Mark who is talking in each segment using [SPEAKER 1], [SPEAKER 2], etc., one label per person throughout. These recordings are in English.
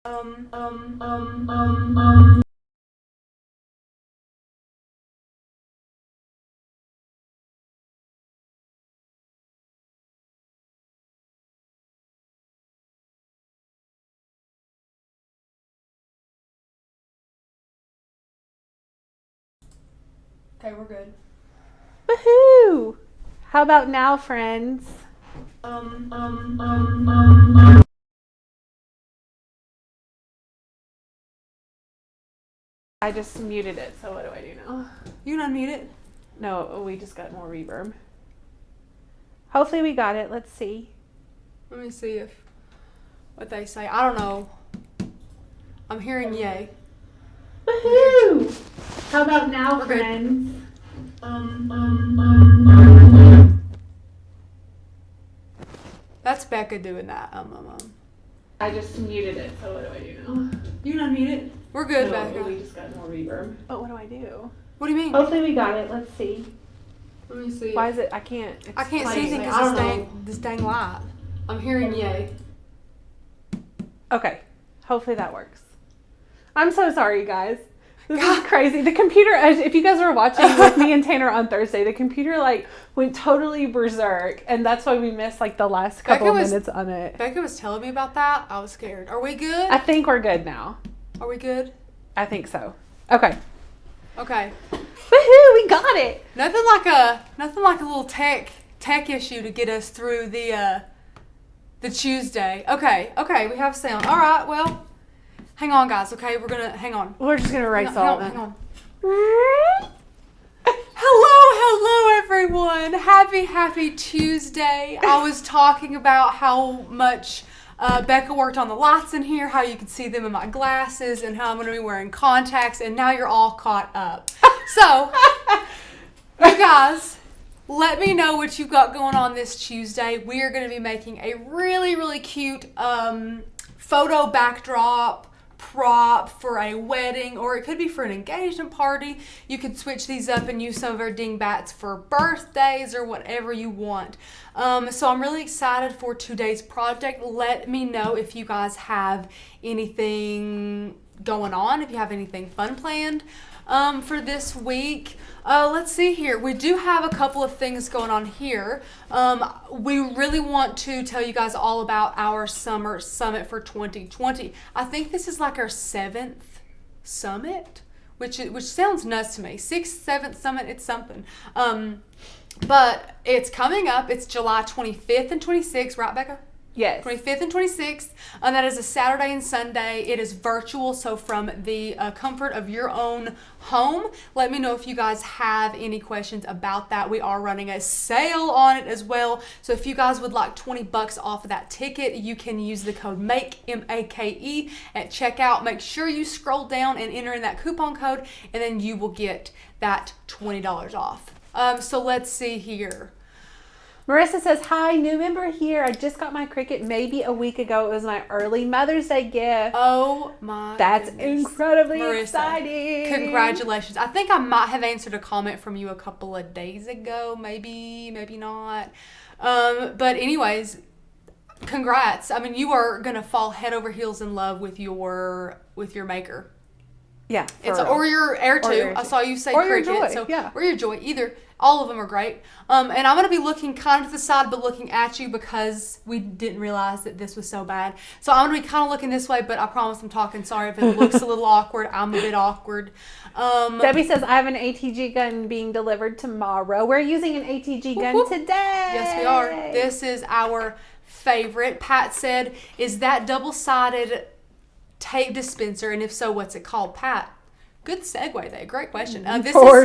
[SPEAKER 1] Okay, we're good.
[SPEAKER 2] Woohoo! How about now, friends? I just muted it, so what do I do now?
[SPEAKER 1] You can unmute it.
[SPEAKER 2] No, we just got more reverb. Hopefully we got it. Let's see.
[SPEAKER 1] Let me see what they say. I don't know. I'm hearing yay.
[SPEAKER 2] Woohoo! How about now,
[SPEAKER 1] We're good.
[SPEAKER 2] friends?
[SPEAKER 1] That's Becca doing that.
[SPEAKER 2] I just muted it, so what do I do now?
[SPEAKER 1] You can unmute it. We're good,
[SPEAKER 2] No,
[SPEAKER 1] Becca.
[SPEAKER 2] we just got more reverb. But what do I do?
[SPEAKER 1] What do you mean?
[SPEAKER 2] Hopefully we got it. Let's see.
[SPEAKER 1] Let me see.
[SPEAKER 2] Why is it? I can't.
[SPEAKER 1] I can't see anything
[SPEAKER 2] I
[SPEAKER 1] because
[SPEAKER 2] don't
[SPEAKER 1] this dang light. I'm hearing yay.
[SPEAKER 2] Okay. Hopefully that works. I'm so sorry, guys. This is crazy. The computer, if you guys were watching with me and Tanner on Thursday, the computer went totally berserk, and that's why we missed the last couple of minutes on it.
[SPEAKER 1] Becca was telling me about that. I was scared. Are we good?
[SPEAKER 2] I think we're good now.
[SPEAKER 1] Are we good?
[SPEAKER 2] I think so. Okay.
[SPEAKER 1] Okay.
[SPEAKER 2] Woohoo! We got it.
[SPEAKER 1] Nothing like a little tech issue to get us through the Tuesday. Okay. We have sound. All right. Well, hang on, guys. Okay, hang on.
[SPEAKER 2] We're just gonna erase all
[SPEAKER 1] hang on. Hello, everyone. Happy Tuesday. I was talking about how much Becca worked on the lights in here, how you can see them in my glasses, and how I'm going to be wearing contacts, and now you're all caught up. So, you guys, let me know what you've got going on this Tuesday. We are going to be making a really, really cute photo backdrop prop for a wedding, or it could be for an engagement party. You could switch these up and use some of our dingbats for birthdays or whatever you want. So I'm really excited for today's project. Let me know if you guys have anything going on, if you have anything fun planned for this week. Let's see here. We do have a couple of things going on here. We really want to tell you guys all about our summer summit for 2020. I think this is like our 7th summit, which sounds nuts to me. 6th, 7th summit, it's something. But it's coming up. It's July 25th and 26th, right, Becca?
[SPEAKER 2] Yes.
[SPEAKER 1] 25th and 26th. And that is a Saturday and Sunday. It is virtual, so from the comfort of your own home. Let me know if you guys have any questions about that. We are running a sale on it as well. So if you guys would like $20 off of that ticket, you can use the code MAKE, M-A-K-E, at checkout. Make sure you scroll down and enter in that coupon code, and then you will get that $20 off. So let's see here.
[SPEAKER 2] Marissa says, hi, new member here. I just got my Cricut maybe a week ago. It was my early Mother's Day gift.
[SPEAKER 1] Oh my
[SPEAKER 2] That's
[SPEAKER 1] goodness.
[SPEAKER 2] incredibly
[SPEAKER 1] Marissa,
[SPEAKER 2] exciting.
[SPEAKER 1] Congratulations. I think I might have answered a comment from you a couple of days ago. Maybe not. But anyways, congrats. I mean, you are going to fall head over heels in love with your maker.
[SPEAKER 2] Yeah.
[SPEAKER 1] Or your Air 2. I saw you say
[SPEAKER 2] or
[SPEAKER 1] Cricut.
[SPEAKER 2] Your Joy.
[SPEAKER 1] So,
[SPEAKER 2] yeah.
[SPEAKER 1] Or your Joy. Either. All of them are great. And I'm going to be looking kind of to the side, but looking at you because we didn't realize that this was so bad. So I'm going to be kind of looking this way, but I promise I'm talking. Sorry if it looks a little awkward. I'm a bit awkward.
[SPEAKER 2] Debbie says, I have an ATG gun being delivered tomorrow. We're using an ATG gun today.
[SPEAKER 1] Yes, we are. This is our favorite. Pat said, is that double-sided tape dispenser? And if so, what's it called? Pat, good segue there. Great question.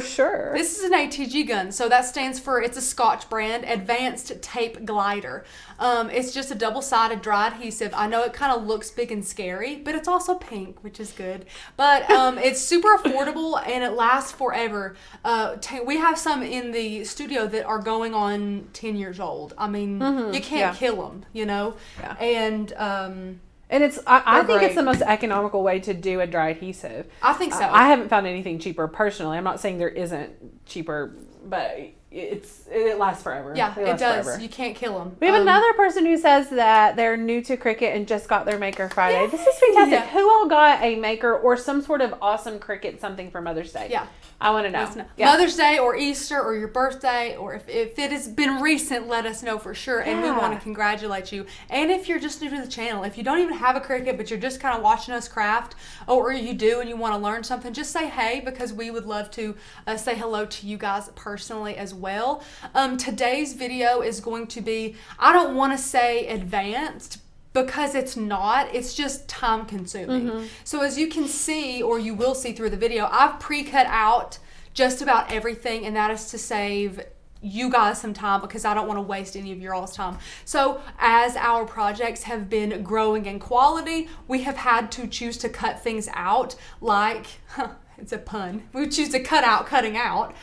[SPEAKER 2] Sure.
[SPEAKER 1] This is an ATG gun. So that stands for, it's a Scotch brand, Advanced Tape Glider. It's just a double-sided dry adhesive. I know it kind of looks big and scary, but it's also pink, which is good. But it's super affordable and it lasts forever. We have some in the studio that are going on 10 years old. I mean, you can't kill them, you know?
[SPEAKER 2] Yeah.
[SPEAKER 1] And
[SPEAKER 2] it's, I think it's the most economical way to do a dry adhesive.
[SPEAKER 1] I think so.
[SPEAKER 2] I haven't found anything cheaper personally. I'm not saying there isn't cheaper, but it lasts forever.
[SPEAKER 1] Yeah,
[SPEAKER 2] They
[SPEAKER 1] it
[SPEAKER 2] last
[SPEAKER 1] does.
[SPEAKER 2] forever.
[SPEAKER 1] You can't kill them.
[SPEAKER 2] We have another person who says that they're new to Cricut and just got their Maker Friday. This is fantastic.
[SPEAKER 1] Yeah.
[SPEAKER 2] Who all got a Maker or some sort of awesome Cricut something for Mother's Day?
[SPEAKER 1] Yeah.
[SPEAKER 2] I want to know.
[SPEAKER 1] Yeah. Mother's Day or Easter or your birthday, or if it has been recent, let us know for sure. And we want to congratulate you. And if you're just new to the channel, if you don't even have a Cricut, but you're just kind of watching us craft, or you do and you want to learn something, just say hey, because we would love to say hello to you guys personally as well. Today's video is going to be, I don't want to say advanced, because it's not, it's just time consuming. So as you can see, or you will see through the video, I've pre-cut out just about everything, and that is to save you guys some time, because I don't want to waste any of your all's time. So as our projects have been growing in quality, we have had to choose to cut things out, like, it's a pun. We choose to cutting out,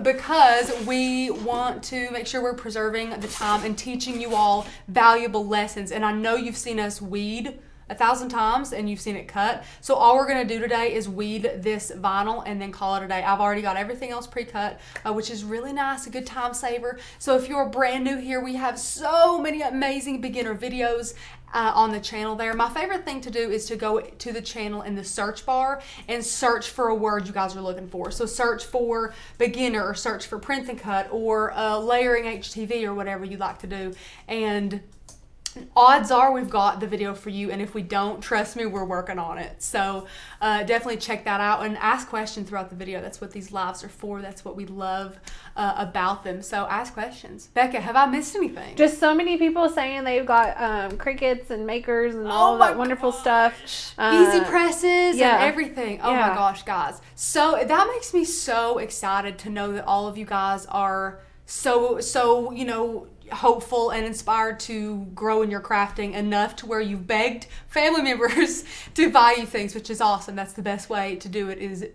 [SPEAKER 1] because we want to make sure we're preserving the time and teaching you all valuable lessons. And I know you've seen us weed 1,000 times and you've seen it cut. So all we're going to do today is weed this vinyl and then call it a day. I've already got everything else pre-cut, which is really nice, a good time saver. So if you're brand new here, we have so many amazing beginner videos on the channel there. My favorite thing to do is to go to the channel in the search bar and search for a word you guys are looking for. So search for beginner, or search for print and cut, or layering HTV, or whatever you like to do. And odds are we've got the video for you, and if we don't, trust me, we're working on it. So definitely check that out and ask questions throughout the video. That's what these lives are for. That's what we love about them. So ask questions. Becca, have I missed anything?
[SPEAKER 2] Just so many people saying they've got Cricuts and Makers and all that wonderful stuff.
[SPEAKER 1] EasyPresses and everything. Oh
[SPEAKER 2] Yeah.
[SPEAKER 1] my gosh, guys. So that makes me so excited to know that all of you guys are so you know, hopeful and inspired to grow in your crafting enough to where you've begged family members to buy you things, which is awesome. That's the best way to do it, is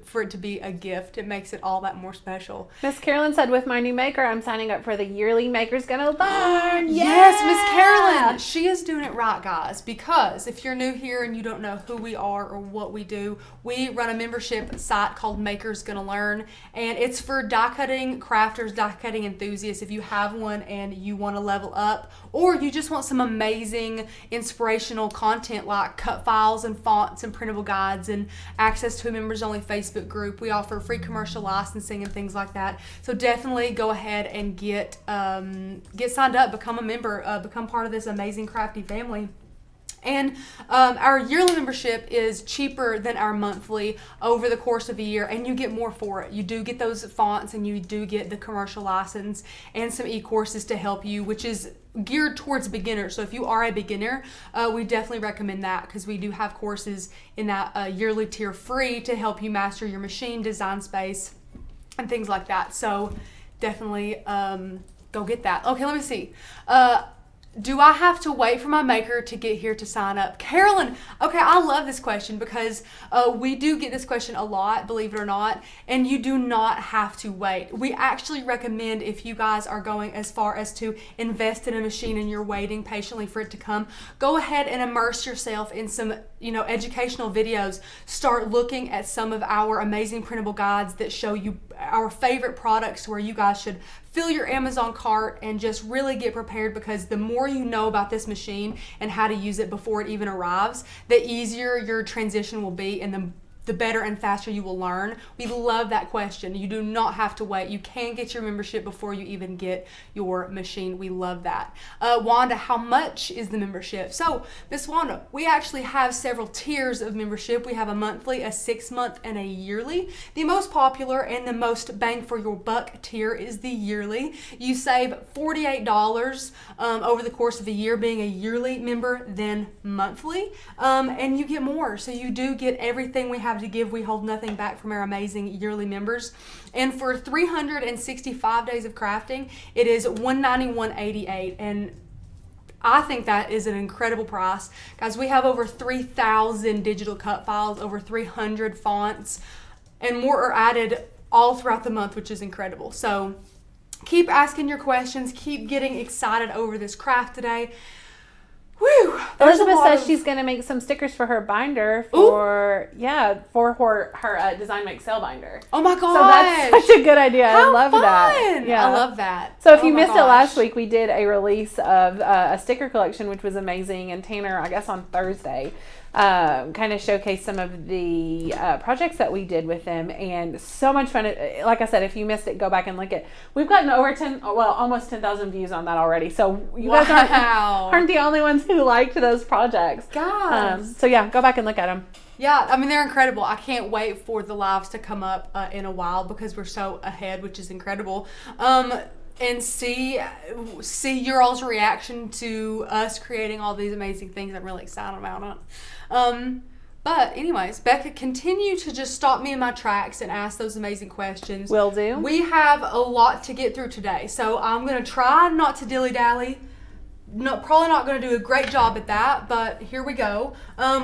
[SPEAKER 1] for it to be a gift. It makes it all that more special.
[SPEAKER 2] Miss Carolyn said, with my new Maker, I'm signing up for the yearly Maker's Gonna Learn.
[SPEAKER 1] Yes, Miss Carolyn. She is doing it right, guys, because if you're new here and you don't know who we are or what we do, we run a membership site called Maker's Gonna Learn, and it's for die cutting crafters, die cutting enthusiasts. If you have one and you want to level up, or you just want some amazing inspirational content like cut files and fonts and printable guides and access to a members only Facebook group. We offer free commercial licensing and things like that. So definitely go ahead and get signed up, become a member, become part of this amazing crafty family. And our yearly membership is cheaper than our monthly over the course of a year, and you get more for it. You do get those fonts, and you do get the commercial license and some e-courses to help you, which is geared towards beginners. So if you are a beginner, we definitely recommend that, because we do have courses in that yearly tier free to help you master your machine, design space, and things like that. So definitely go get that. Okay, let me see. Do I have to wait for my Maker to get here to sign up? Carolyn, okay, I love this question, because we do get this question a lot, believe it or not, and you do not have to wait. We actually recommend, if you guys are going as far as to invest in a machine and you're waiting patiently for it to come, go ahead and immerse yourself in some, you know, educational videos. Start looking at some of our amazing printable guides that show you our favorite products, where you guys should fill your Amazon cart and just really get prepared, because the more you know about this machine and how to use it before it even arrives, the easier your transition will be, and the better and faster you will learn. We love that question. You do not have to wait. You can get your membership before you even get your machine. We love that. Wanda, how much is the membership? So, Miss Wanda, we actually have several tiers of membership. We have a monthly, a 6-month, and a yearly. The most popular and the most bang for your buck tier is the yearly. You save $48 over the course of a year being a yearly member than monthly, and you get more. So you do get everything we have to give. We hold nothing back from our amazing yearly members. And for 365 days of crafting, it is $191.88, and I think that is an incredible price. Guys, we have over 3,000 digital cut files, over 300 fonts, and more are added all throughout the month, which is incredible. So keep asking your questions, keep getting excited over this craft today. Whew,
[SPEAKER 2] Elizabeth says she's going to make some stickers for her binder for her Design Make Sale binder.
[SPEAKER 1] Oh my gosh.
[SPEAKER 2] So that's such a good idea. I love that.
[SPEAKER 1] Yeah. I love that.
[SPEAKER 2] So if you missed it last week, we did a release of a sticker collection, which was amazing. And Tanner, I guess on Thursday, kind of showcased some of the projects that we did with them, and so much fun. Like I said, if you missed it, go back and look at. We've gotten almost 10,000 views on that already. So you guys aren't the only ones who liked those projects.
[SPEAKER 1] Guys.
[SPEAKER 2] So yeah, go back and look at them.
[SPEAKER 1] Yeah, I mean, they're incredible. I can't wait for the lives to come up in a while because we're so ahead, which is incredible. And see your all's reaction to us creating all these amazing things. I'm really excited about it. But anyways, Becca, continue to just stop me in my tracks and ask those amazing questions.
[SPEAKER 2] Will do.
[SPEAKER 1] We have a lot to get through today, so I'm going to try not to dilly-dally. No, probably not going to do a great job at that, but here we go.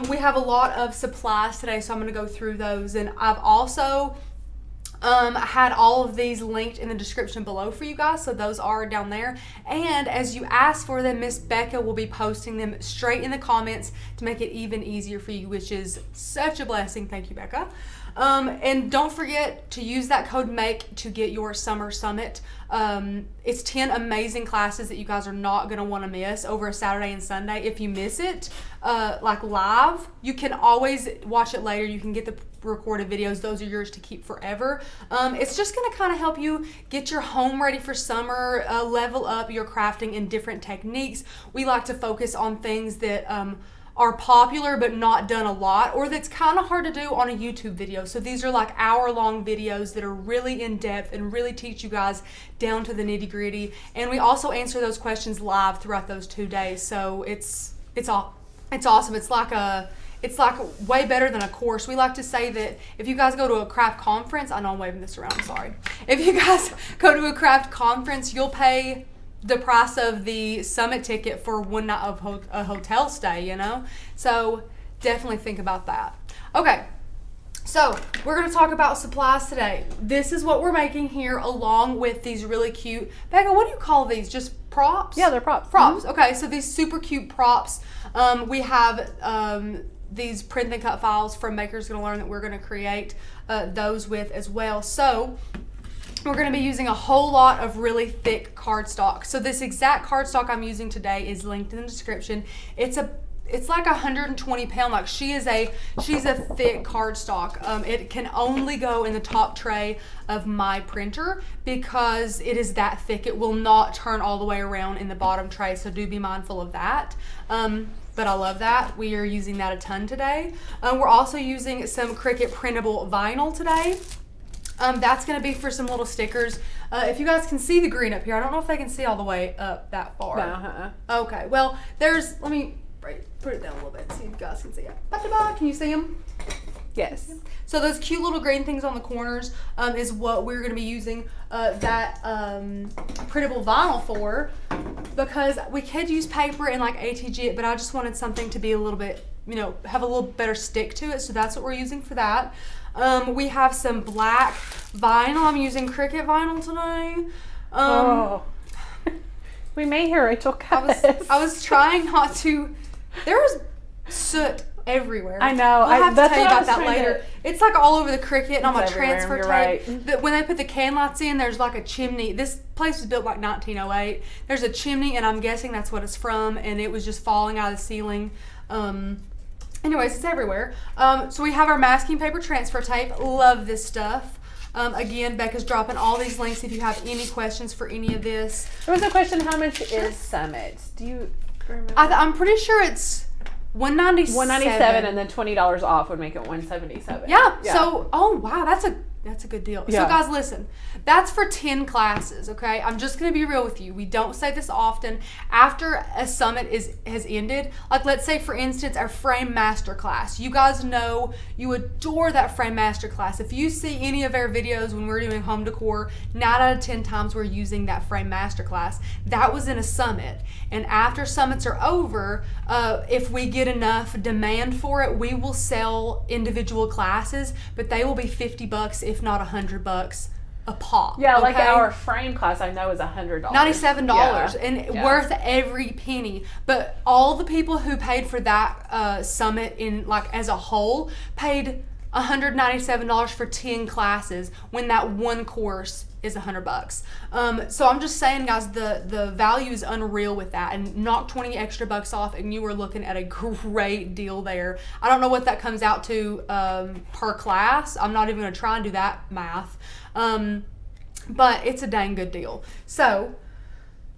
[SPEAKER 1] We have a lot of supplies today, so I'm going to go through those. And I've also had all of these linked in the description below for you guys, so those are down there. And as you ask for them, Miss Becca will be posting them straight in the comments to make it even easier for you, which is such a blessing. Thank you, Becca. And don't forget to use that code MAKE to get your summer summit. It's 10 amazing classes that you guys are not going to want to miss over a Saturday and Sunday. If you miss it, like live, you can always watch it later. You can get the recorded videos. Those are yours to keep forever. It's just going to kind of help you get your home ready for summer, level up your crafting in different techniques. We like to focus on things that are popular but not done a lot, or that's kind of hard to do on a YouTube video. So these are like hour-long videos that are really in-depth and really teach you guys down to the nitty-gritty. And we also answer those questions live throughout those 2 days. So it's awesome. It's like way better than a course. We like to say that if you guys go to a craft conference, I know I'm waving this around, I'm sorry. If you guys go to a craft conference, you'll pay the price of the summit ticket for one night of a hotel stay, you know? So definitely think about that. Okay, so we're going to talk about supplies today. This is what we're making here along with these really cute, Becca, what do you call these? Just props?
[SPEAKER 2] Yeah, they're props.
[SPEAKER 1] Props, okay, so these super cute props. We have these print and cut files from Maker's Gonna Learn that we're going to create those with as well. So we're going to be using a whole lot of really thick cardstock. So this exact cardstock I'm using today is linked in the description. It's like 120 pound. Like she's a thick cardstock. It can only go in the top tray of my printer because it is that thick. It will not turn all the way around in the bottom tray. So do be mindful of that. But I love that. We are using that a ton today. We're also using some Cricut Printable vinyl today. That's going to be for some little stickers. If you guys can see the green up here, I don't know if they can see all the way up that far.
[SPEAKER 2] No,
[SPEAKER 1] Okay, well, let me put it down a little bit so you guys can see it. Can you see them?
[SPEAKER 2] Yes.
[SPEAKER 1] So those cute little green things on the corners is what we're going to be using that printable vinyl for, because we could use paper and like ATG it, but I just wanted something to be a little bit, have a little better stick to it. So that's what we're using for that. We have some black vinyl. I'm using Cricut vinyl today.
[SPEAKER 2] We may hear Rachel cuss.
[SPEAKER 1] I was trying not to. There was soot everywhere.
[SPEAKER 2] I know.
[SPEAKER 1] We'll have to tell you about that later. It's like all over the Cricut and on my transfer tape.
[SPEAKER 2] Right.
[SPEAKER 1] When they put the can lights in, there's like a chimney. This place was built like 1908. There's a chimney, and I'm guessing that's what it's from, and it was just falling out of the ceiling. Anyways, it's everywhere. So we have our masking paper transfer tape. Love this stuff. Again, Becca's dropping all these links if you have any questions for any of this.
[SPEAKER 2] There was a question, how much is Summit? Do you remember?
[SPEAKER 1] I'm pretty sure it's $197.
[SPEAKER 2] $197, and then $20 off would make it $177.
[SPEAKER 1] Yeah. So, oh wow, that's a good deal.
[SPEAKER 2] Yeah.
[SPEAKER 1] So guys, listen, that's for 10 classes, okay? I'm just going to be real with you. We don't say this often. After a summit has ended, like let's say for instance, our frame master class. You guys know you adore that frame master class. If you see any of our videos when we're doing home decor, 9 out of 10 times we're using that frame master class. That was in a summit. And after summits are over, if we get enough demand for it, we will sell individual classes, but they will be $50 if not $100 a pop.
[SPEAKER 2] Yeah, like
[SPEAKER 1] okay?
[SPEAKER 2] our frame class I know is $100.
[SPEAKER 1] $97
[SPEAKER 2] Yeah.
[SPEAKER 1] and
[SPEAKER 2] Yeah.
[SPEAKER 1] worth every penny. But all the people who paid for that summit in like as a whole paid $197 for 10 classes when that one course is $100. So I'm just saying, guys, the value is unreal with that, and knock 20 extra bucks off and you are looking at a great deal there. I don't know what that comes out to per class. I'm not even going to try and do that math. But it's a dang good deal. So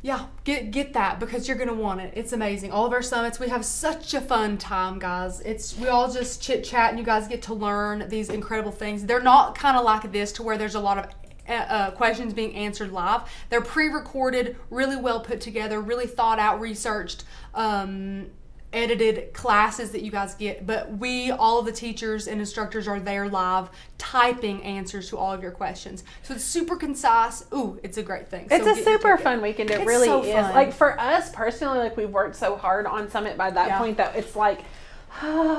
[SPEAKER 1] yeah, get that because you're gonna want it. It's amazing. All of our summits, we have such a fun time, guys. We all just chit chat and you guys get to learn these incredible things. They're not kind of like this to where there's a lot of questions being answered live. They're pre-recorded, really well put together, really thought out, researched, edited classes that you guys get, but all of the teachers and instructors are there live typing answers to all of your questions. So it's super concise. Ooh, it's a great thing.
[SPEAKER 2] It's a super fun weekend. It really
[SPEAKER 1] so
[SPEAKER 2] is.
[SPEAKER 1] fun.
[SPEAKER 2] Like for us personally, like we've worked so hard on Summit by that point that it's like,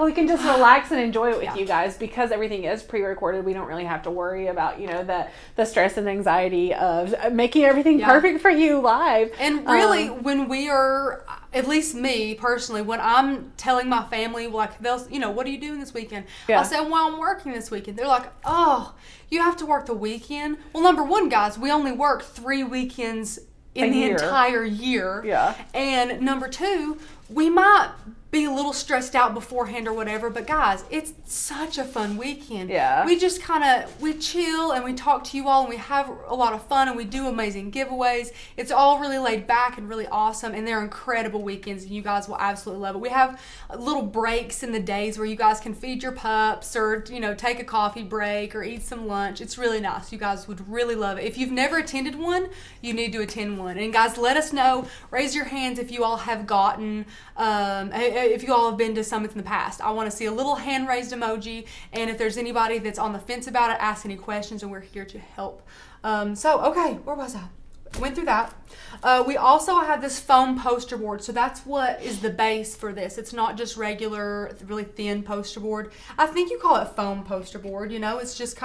[SPEAKER 2] we can just relax and enjoy it with you guys because everything is pre-recorded. We don't really have to worry about, the stress and anxiety of making everything perfect for you live.
[SPEAKER 1] And really, when we are, at least me personally, when I'm telling my family, like, they'll, what are you doing this weekend? I'll say, well, I'm working this weekend. They're like, oh, you have to work the weekend? Well, number one, guys, we only work 3 weekends in the entire year.
[SPEAKER 2] Yeah.
[SPEAKER 1] And number two, we might be a little stressed out beforehand or whatever, but guys, it's such a fun weekend.
[SPEAKER 2] Yeah.
[SPEAKER 1] We just we chill and we talk to you all and we have a lot of fun and we do amazing giveaways. It's all really laid back and really awesome, and they're incredible weekends and you guys will absolutely love it. We have little breaks in the days where you guys can feed your pups or, take a coffee break or eat some lunch. It's really nice. You guys would really love it. If you've never attended one, you need to attend one. And guys, let us know. Raise your hands if you all have gotten if you all have been to summits in the past. I want to see a little hand raised emoji, and if there's anybody that's on the fence about it, ask any questions and we're here to help. Okay, where was I? Went through that. We also have this foam poster board, so that's what is the base for this. It's not just regular, really thin poster board. I think you call it foam poster board. It's just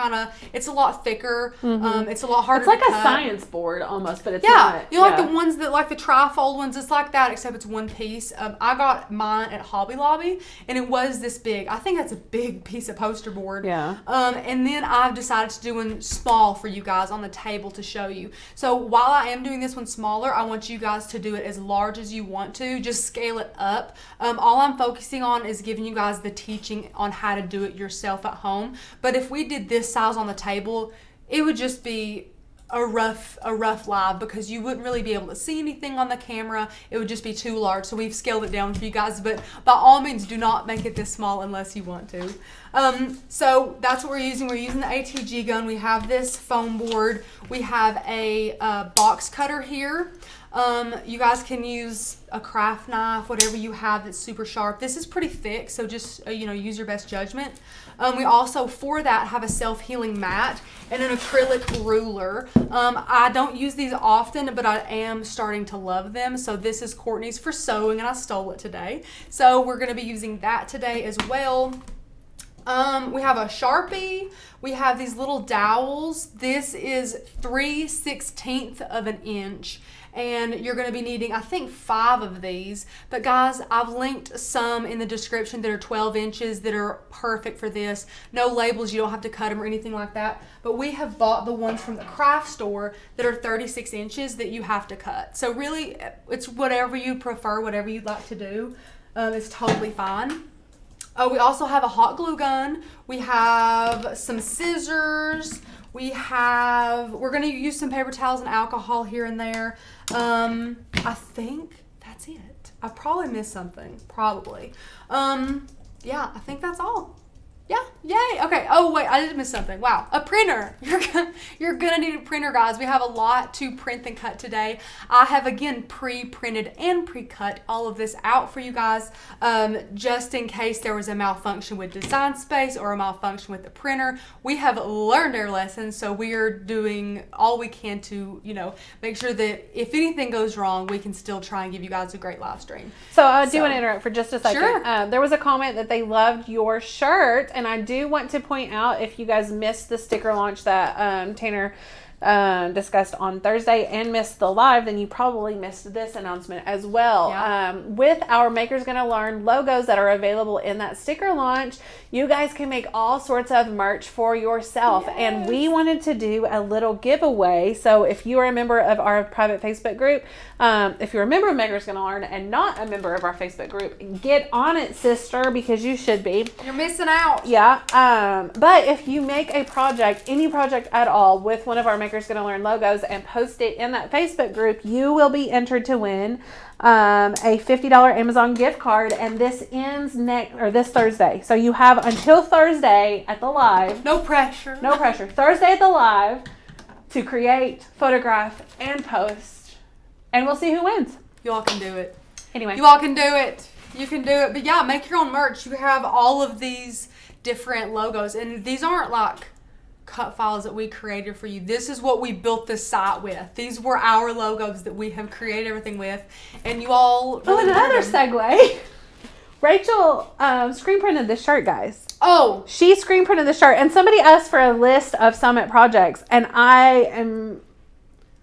[SPEAKER 1] it's a lot thicker. It's a lot harder.
[SPEAKER 2] It's like
[SPEAKER 1] to cut.
[SPEAKER 2] a science board almost, but it's not.
[SPEAKER 1] Like the ones that like the trifold ones. It's like that, except it's one piece. I got mine at Hobby Lobby, and it was this big. I think that's a big piece of poster board.
[SPEAKER 2] Yeah.
[SPEAKER 1] And then I've decided to do one small for you guys on the table to show you. So while I am doing this one smaller, I want you guys to do it as large as you want to. Just scale it up. All I'm focusing on is giving you guys the teaching on how to do it yourself at home. But if we did this size on the table, it would just be a rough live because you wouldn't really be able to see anything on the camera. It would just be too large. So we've scaled it down for you guys, but by all means do not make it this small unless you want to. So that's what we're using. We're using the ATG gun. We have this foam board. We have a box cutter here. You guys can use a craft knife, whatever you have that's super sharp. This is pretty thick, so just use your best judgment. We also, for that, have a self-healing mat and an acrylic ruler. I don't use these often, but I am starting to love them. So this is Courtney's for sewing, and I stole it today. So we're going to be using that today as well. We have a Sharpie. We have these little dowels. This is 3/16 of an inch. And you're going to be needing, I think, 5 of these. But guys, I've linked some in the description that are 12 inches that are perfect for this. No labels, you don't have to cut them or anything like that. But we have bought the ones from the craft store that are 36 inches that you have to cut. So really, it's whatever you prefer, whatever you'd like to do. It's totally fine. We also have a hot glue gun. We have some scissors. We're going to use some paper towels and alcohol here and there. I think that's it. I probably missed something. Probably. Yeah, I think that's all. Yeah, yay. Okay. Oh, wait, I did miss something. Wow, a printer. You're gonna need a printer, guys. We have a lot to print and cut today. I have, again, pre-printed and pre-cut all of this out for you guys, just in case there was a malfunction with Design Space or a malfunction with the printer. We have learned our lessons, so we are doing all we can to, make sure that if anything goes wrong, we can still try and give you guys a great live stream.
[SPEAKER 2] So I do want to interrupt for just a second.
[SPEAKER 1] Sure.
[SPEAKER 2] There was a comment that they loved your shirt, and I do want to point out, if you guys missed the sticker launch that Tanner discussed on Thursday and missed the live, then you probably missed this announcement as well.
[SPEAKER 1] Yeah.
[SPEAKER 2] With our Makers Gonna Learn logos that are available in that sticker launch, you guys can make all sorts of merch for yourself.
[SPEAKER 1] Yes.
[SPEAKER 2] And we wanted to do a little giveaway. So if you are a member of our private Facebook group, if you're a member of Makers Gonna Learn and not a member of our Facebook group, get on it, sister, because you should be.
[SPEAKER 1] You're missing out.
[SPEAKER 2] Yeah. But if you make a project, any project at all, with one of our Makers Gonna Learn logos and post it in that Facebook group, you will be entered to win a $50 Amazon gift card. And this ends this Thursday. So you have until Thursday at the live.
[SPEAKER 1] No pressure.
[SPEAKER 2] No pressure. Thursday at the live to create, photograph, and post. And we'll see who wins.
[SPEAKER 1] You all can do it.
[SPEAKER 2] Anyway.
[SPEAKER 1] You all can do it. You can do it. But yeah, make your own merch. You have all of these different logos. And these aren't like cut files that we created for you. This is what we built this site with. These were our logos that we have created everything with. And you all really
[SPEAKER 2] another segue. Rachel screen printed this shirt, guys.
[SPEAKER 1] Oh.
[SPEAKER 2] She screen printed the shirt. And somebody asked for a list of Summit projects. And I am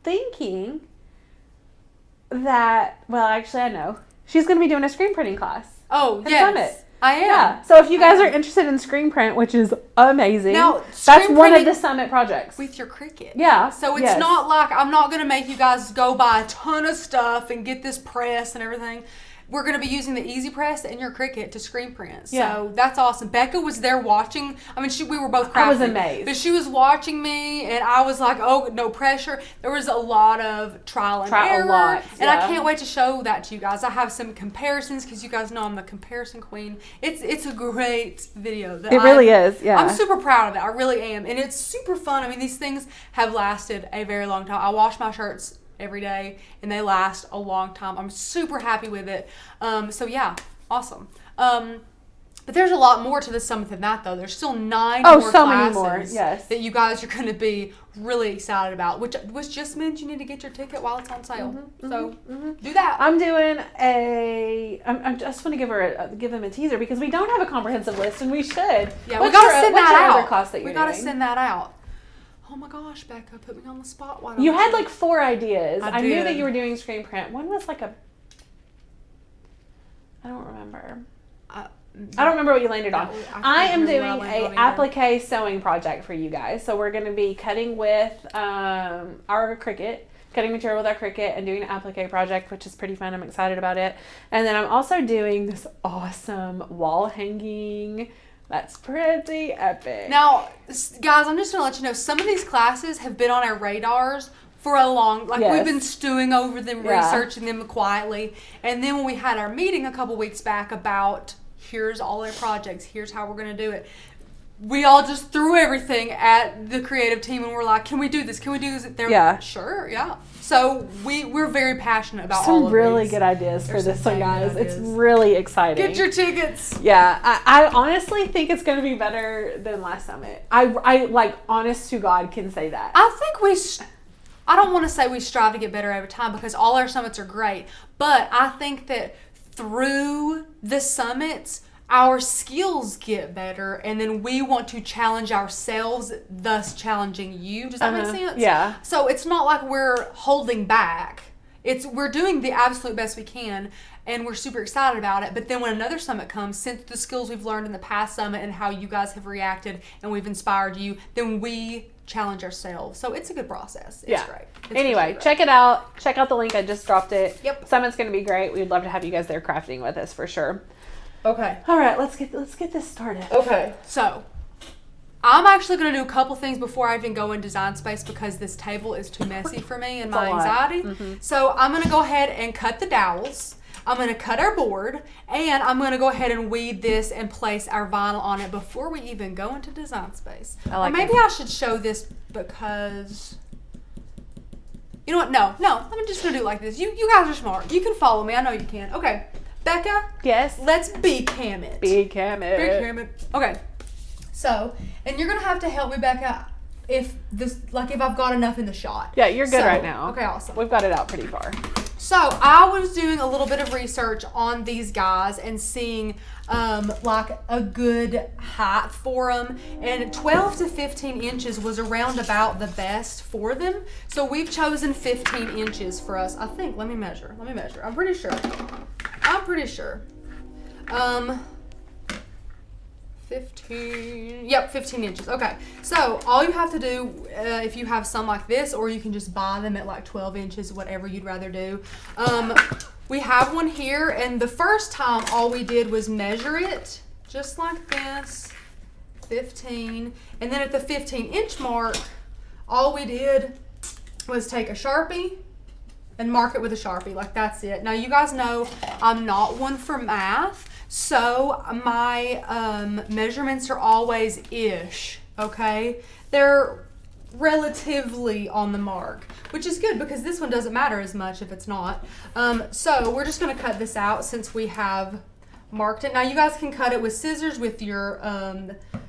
[SPEAKER 2] thinking that, well, actually, I know. She's going to be doing a screen printing class.
[SPEAKER 1] Oh,
[SPEAKER 2] at
[SPEAKER 1] yes.
[SPEAKER 2] Summit.
[SPEAKER 1] I am.
[SPEAKER 2] Yeah. So if you guys are interested in screen print, which is amazing,
[SPEAKER 1] now,
[SPEAKER 2] that's one of the Summit projects.
[SPEAKER 1] With your Cricut.
[SPEAKER 2] Yeah.
[SPEAKER 1] So it's not like I'm not going to make you guys go buy a ton of stuff and get this press and everything. We're going to be using the EasyPress and your Cricut to screen print. So that's awesome. Becca was there watching. I mean, we were both crafting.
[SPEAKER 2] I was amazed.
[SPEAKER 1] But she was watching me, and I was like, oh, no pressure. There was a lot of trial and error. And I can't wait to show that to you guys. I have some comparisons because you guys know I'm the comparison queen. It's a great video.
[SPEAKER 2] It really is, yeah.
[SPEAKER 1] I'm super proud of it. I really am. And it's super fun. I mean, these things have lasted a very long time. I wash my shirts every day and they last a long time. I'm super happy with it. So yeah, awesome. But there's a lot more to the Summit than that, though. There's still 9 more
[SPEAKER 2] so
[SPEAKER 1] classes
[SPEAKER 2] many more, yes,
[SPEAKER 1] that you guys are going to be really excited about, which just means you need to get your ticket while it's on sale. Do that.
[SPEAKER 2] I'm doing I just want to give them a teaser because we don't have a comprehensive list and we should.
[SPEAKER 1] Yeah, we got to send that out.
[SPEAKER 2] Other class that you're doing?
[SPEAKER 1] We got to send that out. Oh my gosh, Becca, put me on the spot. Why don't
[SPEAKER 2] you had like 4 ideas.
[SPEAKER 1] I
[SPEAKER 2] knew that you were doing screen print. One was like I don't remember. I don't remember what you landed on. I am doing a applique sewing project for you guys. So we're going to be cutting with our Cricut, cutting material with our Cricut and doing an applique project, which is pretty fun. I'm excited about it. And then I'm also doing this awesome wall hanging. That's pretty epic.
[SPEAKER 1] Now, guys, I'm just going to let you know, some of these classes have been on our radars for a long, we've been stewing over them, researching them quietly. And then when we had our meeting a couple weeks back about, here's all our projects, here's how we're going to do it, we all just threw everything at the creative team and we're like, can we do this? Can we do this? They're sure, yeah. So we're very passionate about all of these.
[SPEAKER 2] Some really good ideas for this one, guys. It's really exciting.
[SPEAKER 1] Get your tickets.
[SPEAKER 2] Yeah, I honestly think it's going to be better than last Summit. I like, honest to God, can say that.
[SPEAKER 1] I think I don't want to say we strive to get better every time because all our summits are great, but I think that through the summits, our skills get better, and then we want to challenge ourselves, thus challenging you. Does that make sense?
[SPEAKER 2] Yeah.
[SPEAKER 1] So it's not like we're holding back. We're doing the absolute best we can, and we're super excited about it. But then when another summit comes, since the skills we've learned in the past summit and how you guys have reacted and we've inspired you, then we challenge ourselves. So it's a good process. It's great.
[SPEAKER 2] Anyway, check it out. Check out the link. I just dropped it.
[SPEAKER 1] Yep.
[SPEAKER 2] Summit's going to be great. We'd love to have you guys there crafting with us for sure.
[SPEAKER 1] Okay.
[SPEAKER 2] All right, let's get this started.
[SPEAKER 1] Okay. So, I'm actually going to do a couple things before I even go in Design Space because this table is too messy for me and my anxiety. So, I'm going to go ahead and cut the dowels. I'm going to cut our board, and I'm going to go ahead and weed this and place our vinyl on it before we even go into Design Space. Maybe I should show this because... You know what? No. I'm just going to do it like this. You guys are smart. You can follow me. I know you can. Okay. Becca?
[SPEAKER 2] Yes?
[SPEAKER 1] Let's cam it.
[SPEAKER 2] Cam it.
[SPEAKER 1] Okay. So, and you're going to have to help me, Becca, if I've got enough in the shot.
[SPEAKER 2] Yeah, you're good right now.
[SPEAKER 1] Okay, awesome.
[SPEAKER 2] We've got it out pretty far.
[SPEAKER 1] So I was doing a little bit of research on these guys and seeing like a good height for them, and 12 to 15 inches was around about the best for them. So we've chosen 15 inches for us. I think, let me measure. I'm pretty sure. 15 inches. Okay, so all you have to do, if you have some like this, or you can just buy them at like 12 inches, whatever you'd rather do. We have one here, and the first time all we did was measure it just like this, 15, and then at the 15-inch mark, all we did was take a Sharpie and mark it with a Sharpie. Like, that's it. Now, you guys know I'm not one for math, so my measurements are always ish, okay? They're relatively on the mark, which is good because this one doesn't matter as much if it's not. So we're just going to cut this out since we have marked it. Now, you guys can cut it with scissors with your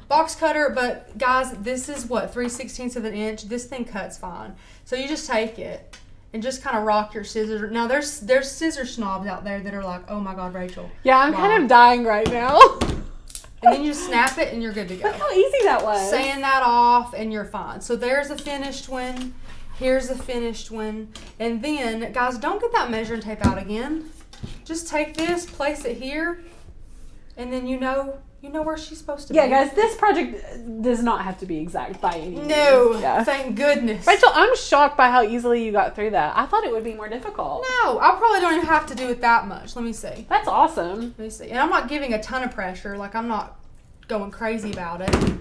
[SPEAKER 1] box cutter, but guys, this is what, 3/16 of an inch? This thing cuts fine. So you just take it and just kind of rock your scissors. Now, there's scissor snobs out there that are like, oh my God, Rachel.
[SPEAKER 2] Yeah, I'm kind of dying right now.
[SPEAKER 1] And then you just snap it and you're good to go.
[SPEAKER 2] Look how easy that was.
[SPEAKER 1] Sand that off and you're fine. So there's a finished one. Here's a finished one. And then, guys, don't get that measuring tape out again. Just take this, place it here, and then you know where she's supposed to be.
[SPEAKER 2] Yeah, guys, this project does not have to be exact by any means.
[SPEAKER 1] No,
[SPEAKER 2] yeah.
[SPEAKER 1] Thank goodness.
[SPEAKER 2] Rachel, I'm shocked by how easily you got through that. I thought it would be more difficult.
[SPEAKER 1] No, I probably don't even have to do it that much. Let me see.
[SPEAKER 2] That's awesome.
[SPEAKER 1] Let me see. And I'm not giving a ton of pressure. Like, I'm not going crazy about it.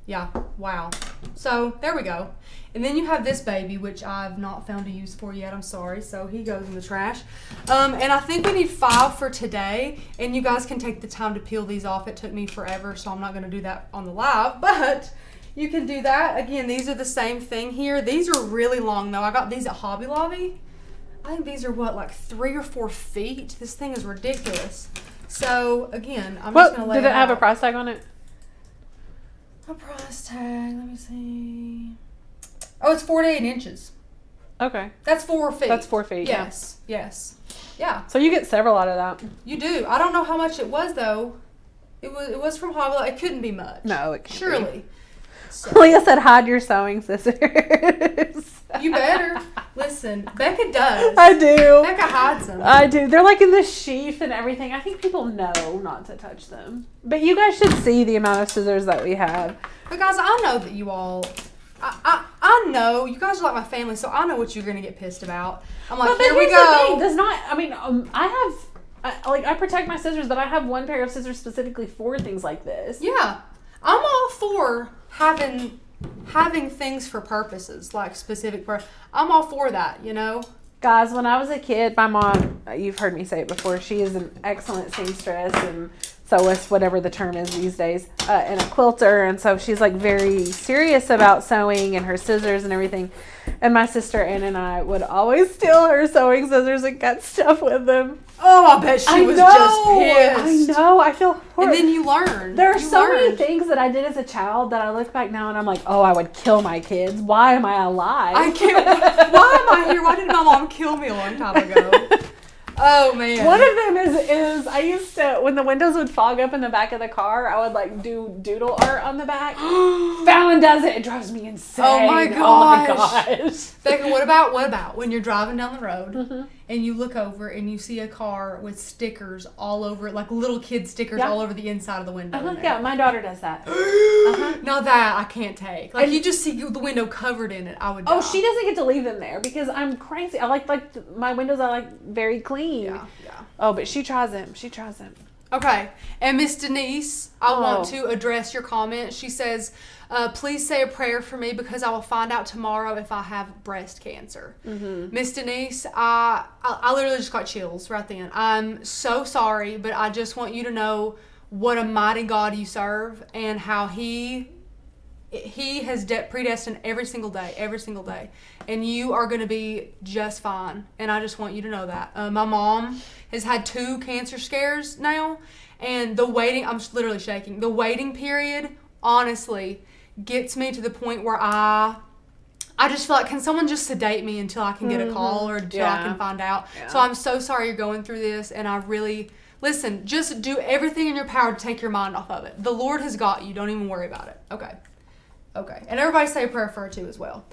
[SPEAKER 1] Yeah, wow. So, there we go. And then you have this baby, which I've not found a use for yet. I'm sorry. So, he goes in the trash. And I think we need 5 for today. And you guys can take the time to peel these off. It took me forever, so I'm not going to do that on the live. But you can do that. Again, these are the same thing here. These are really long, though. I got these at Hobby Lobby. I think these are, what, like 3 or 4 feet? This thing is ridiculous. So, again, I'm just going to lay it out.
[SPEAKER 2] Did it have a price tag on it?
[SPEAKER 1] A price tag. Let me see. Oh, it's 48 inches.
[SPEAKER 2] Okay.
[SPEAKER 1] That's 4 feet.
[SPEAKER 2] That's 4 feet.
[SPEAKER 1] Yes. Yeah. Yes. Yeah.
[SPEAKER 2] So you get several out of that.
[SPEAKER 1] You do. I don't know how much it was though. It was from Hobby Lobby. It couldn't be much.
[SPEAKER 2] No, it can't.
[SPEAKER 1] Surely. So.
[SPEAKER 2] Leah said, "Hide your sewing scissors."
[SPEAKER 1] You better. Listen, Becca does.
[SPEAKER 2] I do.
[SPEAKER 1] Becca hides them.
[SPEAKER 2] I do. They're like in the sheath and everything. I think people know not to touch them. But you guys should see the amount of scissors that we have.
[SPEAKER 1] But guys, I know that you all. I know you guys are like my family, so I know what you're gonna get pissed about. I'm like, here we go.
[SPEAKER 2] Does not. I mean, I protect my scissors, but I have one pair of scissors specifically for things like this.
[SPEAKER 1] Yeah, I'm all for having things for purposes, like specific. I'm all for that, you know.
[SPEAKER 2] Guys, when I was a kid, my mom, you've heard me say it before, she is an excellent seamstress and sewist, whatever the term is these days, and a quilter. And so she's like very serious about sewing and her scissors and everything. And my sister Ann and I would always steal her sewing scissors and cut stuff with them.
[SPEAKER 1] Oh, I bet she was just pissed.
[SPEAKER 2] I know. I feel horrible.
[SPEAKER 1] And then you learn.
[SPEAKER 2] There are so many things that I did as a child that I look back now and I'm like, oh, I would kill my kids. Why am I alive?
[SPEAKER 1] I can't. Why am I here? Why did my mom kill me a long time ago? Oh, man.
[SPEAKER 2] One of them is I used to, when the windows would fog up in the back of the car, I would like do doodle art on the back. Fallon does it. It drives me insane.
[SPEAKER 1] Oh my gosh.
[SPEAKER 2] Oh my gosh.
[SPEAKER 1] Becca, what about when you're driving down the road and you look over and you see a car with stickers all over it, like little kid stickers all over the inside of the window?
[SPEAKER 2] Yeah, my daughter does that.
[SPEAKER 1] Now that I can't take. Like, you just see the window covered in it, I would die.
[SPEAKER 2] Oh, she doesn't get to leave them there because I'm crazy. I like my windows are like very clean.
[SPEAKER 1] Yeah.
[SPEAKER 2] Oh, but she tries them.
[SPEAKER 1] Okay. And Miss Denise, I want to address your comment. She says, please say a prayer for me because I will find out tomorrow if I have breast cancer. Miss Denise, I literally just got chills right then. I'm so sorry, but I just want you to know what a mighty God you serve and how He has predestined every single day. And you are going to be just fine. And I just want you to know that. My mom has had 2 cancer scares now. And I'm literally shaking. The waiting period, honestly, gets me to the point where I I just feel like, can someone just sedate me until I can get a call or until I can find out?
[SPEAKER 2] Yeah.
[SPEAKER 1] So I'm so sorry you're going through this, and I really, listen, just do everything in your power to take your mind off of it. The Lord has got you. Don't even worry about it. Okay. And everybody say a prayer for her too as well.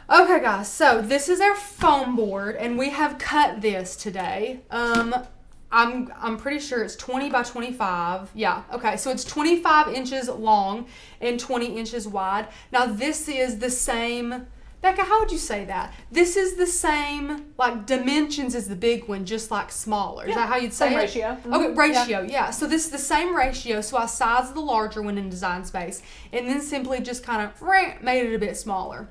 [SPEAKER 1] Okay, guys, so this is our foam board, and we have cut this today. I'm pretty sure it's 20 by 25. Yeah, okay, so it's 25 inches long and 20 inches wide. Now, this is the same, Becca, how would you say that? This is the same, like, dimensions as the big one, just, like, smaller. Is that how you'd say
[SPEAKER 2] same
[SPEAKER 1] it?
[SPEAKER 2] ratio. Mm-hmm.
[SPEAKER 1] Okay, ratio, yeah. So this is the same ratio, so I sized the larger one in Design Space, and then simply just kind of made it a bit smaller.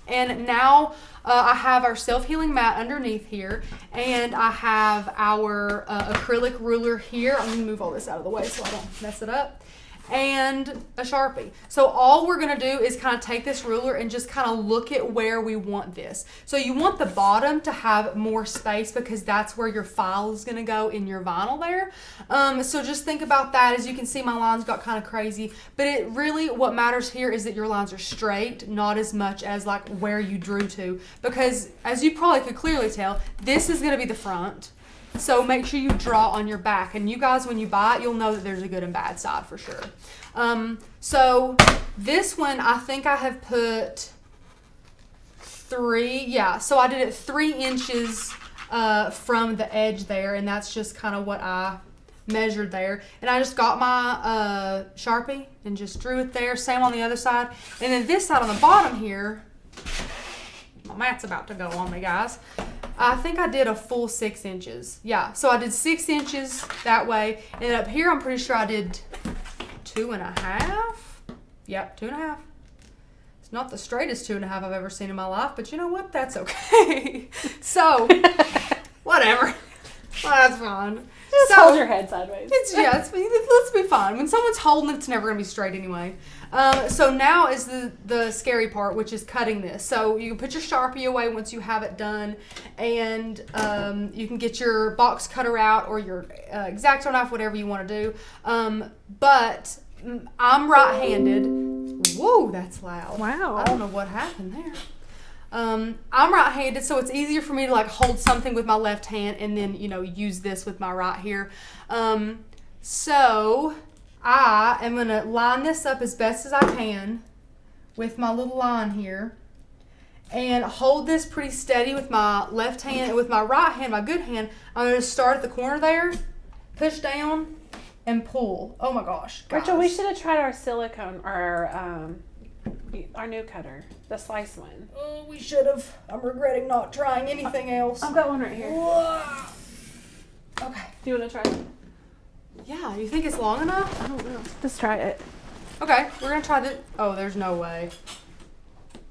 [SPEAKER 1] And now I have our self-healing mat underneath here, and I have our acrylic ruler here. I'm going to move all this out of the way so I don't mess it up. And a Sharpie. So all we're going to do is kind of take this ruler and just kind of look at where we want this. So you want the bottom to have more space because that's where your file is going to go in your vinyl there. So just think about that. As you can see, my lines got kind of crazy, but it really, what matters here is that your lines are straight, not as much as like where you drew to, because as you probably could clearly tell, this is going to be the front. So make sure you draw on your back. And you guys, when you buy it, you'll know that there's a good and bad side for sure. So this one, I think I have put 3. Yeah, so I did it 3 inches from the edge there. And that's just kind of what I measured there. And I just got my Sharpie and just drew it there. Same on the other side. And then this side on the bottom here, my mat's about to go on me, guys. I think I did a full 6 inches. Yeah, so I did 6 inches that way. And up here, I'm pretty sure I did 2.5. Yep, 2.5. It's not the straightest 2.5 I've ever seen in my life, but you know what? That's okay. So, whatever. Well, that's fine.
[SPEAKER 2] Just hold your head sideways.
[SPEAKER 1] Let's be fine. When someone's holding it, it's never going to be straight anyway. So now is the scary part, which is cutting this. So you can put your Sharpie away once you have it done, and you can get your box cutter out or your X-Acto knife, whatever you want to do. But I'm right-handed. Whoa, that's loud.
[SPEAKER 2] Wow.
[SPEAKER 1] I don't know what happened there. I'm right-handed, so it's easier for me to like hold something with my left hand and then, use this with my right here. So I am going to line this up as best as I can with my little line here and hold this pretty steady with my left hand, and with my right hand, my good hand, I'm going to start at the corner there, push down, and pull. Oh my gosh, guys.
[SPEAKER 2] Rachel, we should have tried our silicone, our new cutter, the slice one.
[SPEAKER 1] Oh, we should have. I'm regretting not trying anything else.
[SPEAKER 2] I've got one right here.
[SPEAKER 1] Whoa. Okay.
[SPEAKER 2] Do you want to try it?
[SPEAKER 1] Yeah, you think it's long enough?
[SPEAKER 2] I don't know. Let's try it.
[SPEAKER 1] Okay, we're going to try this. Oh, there's no way.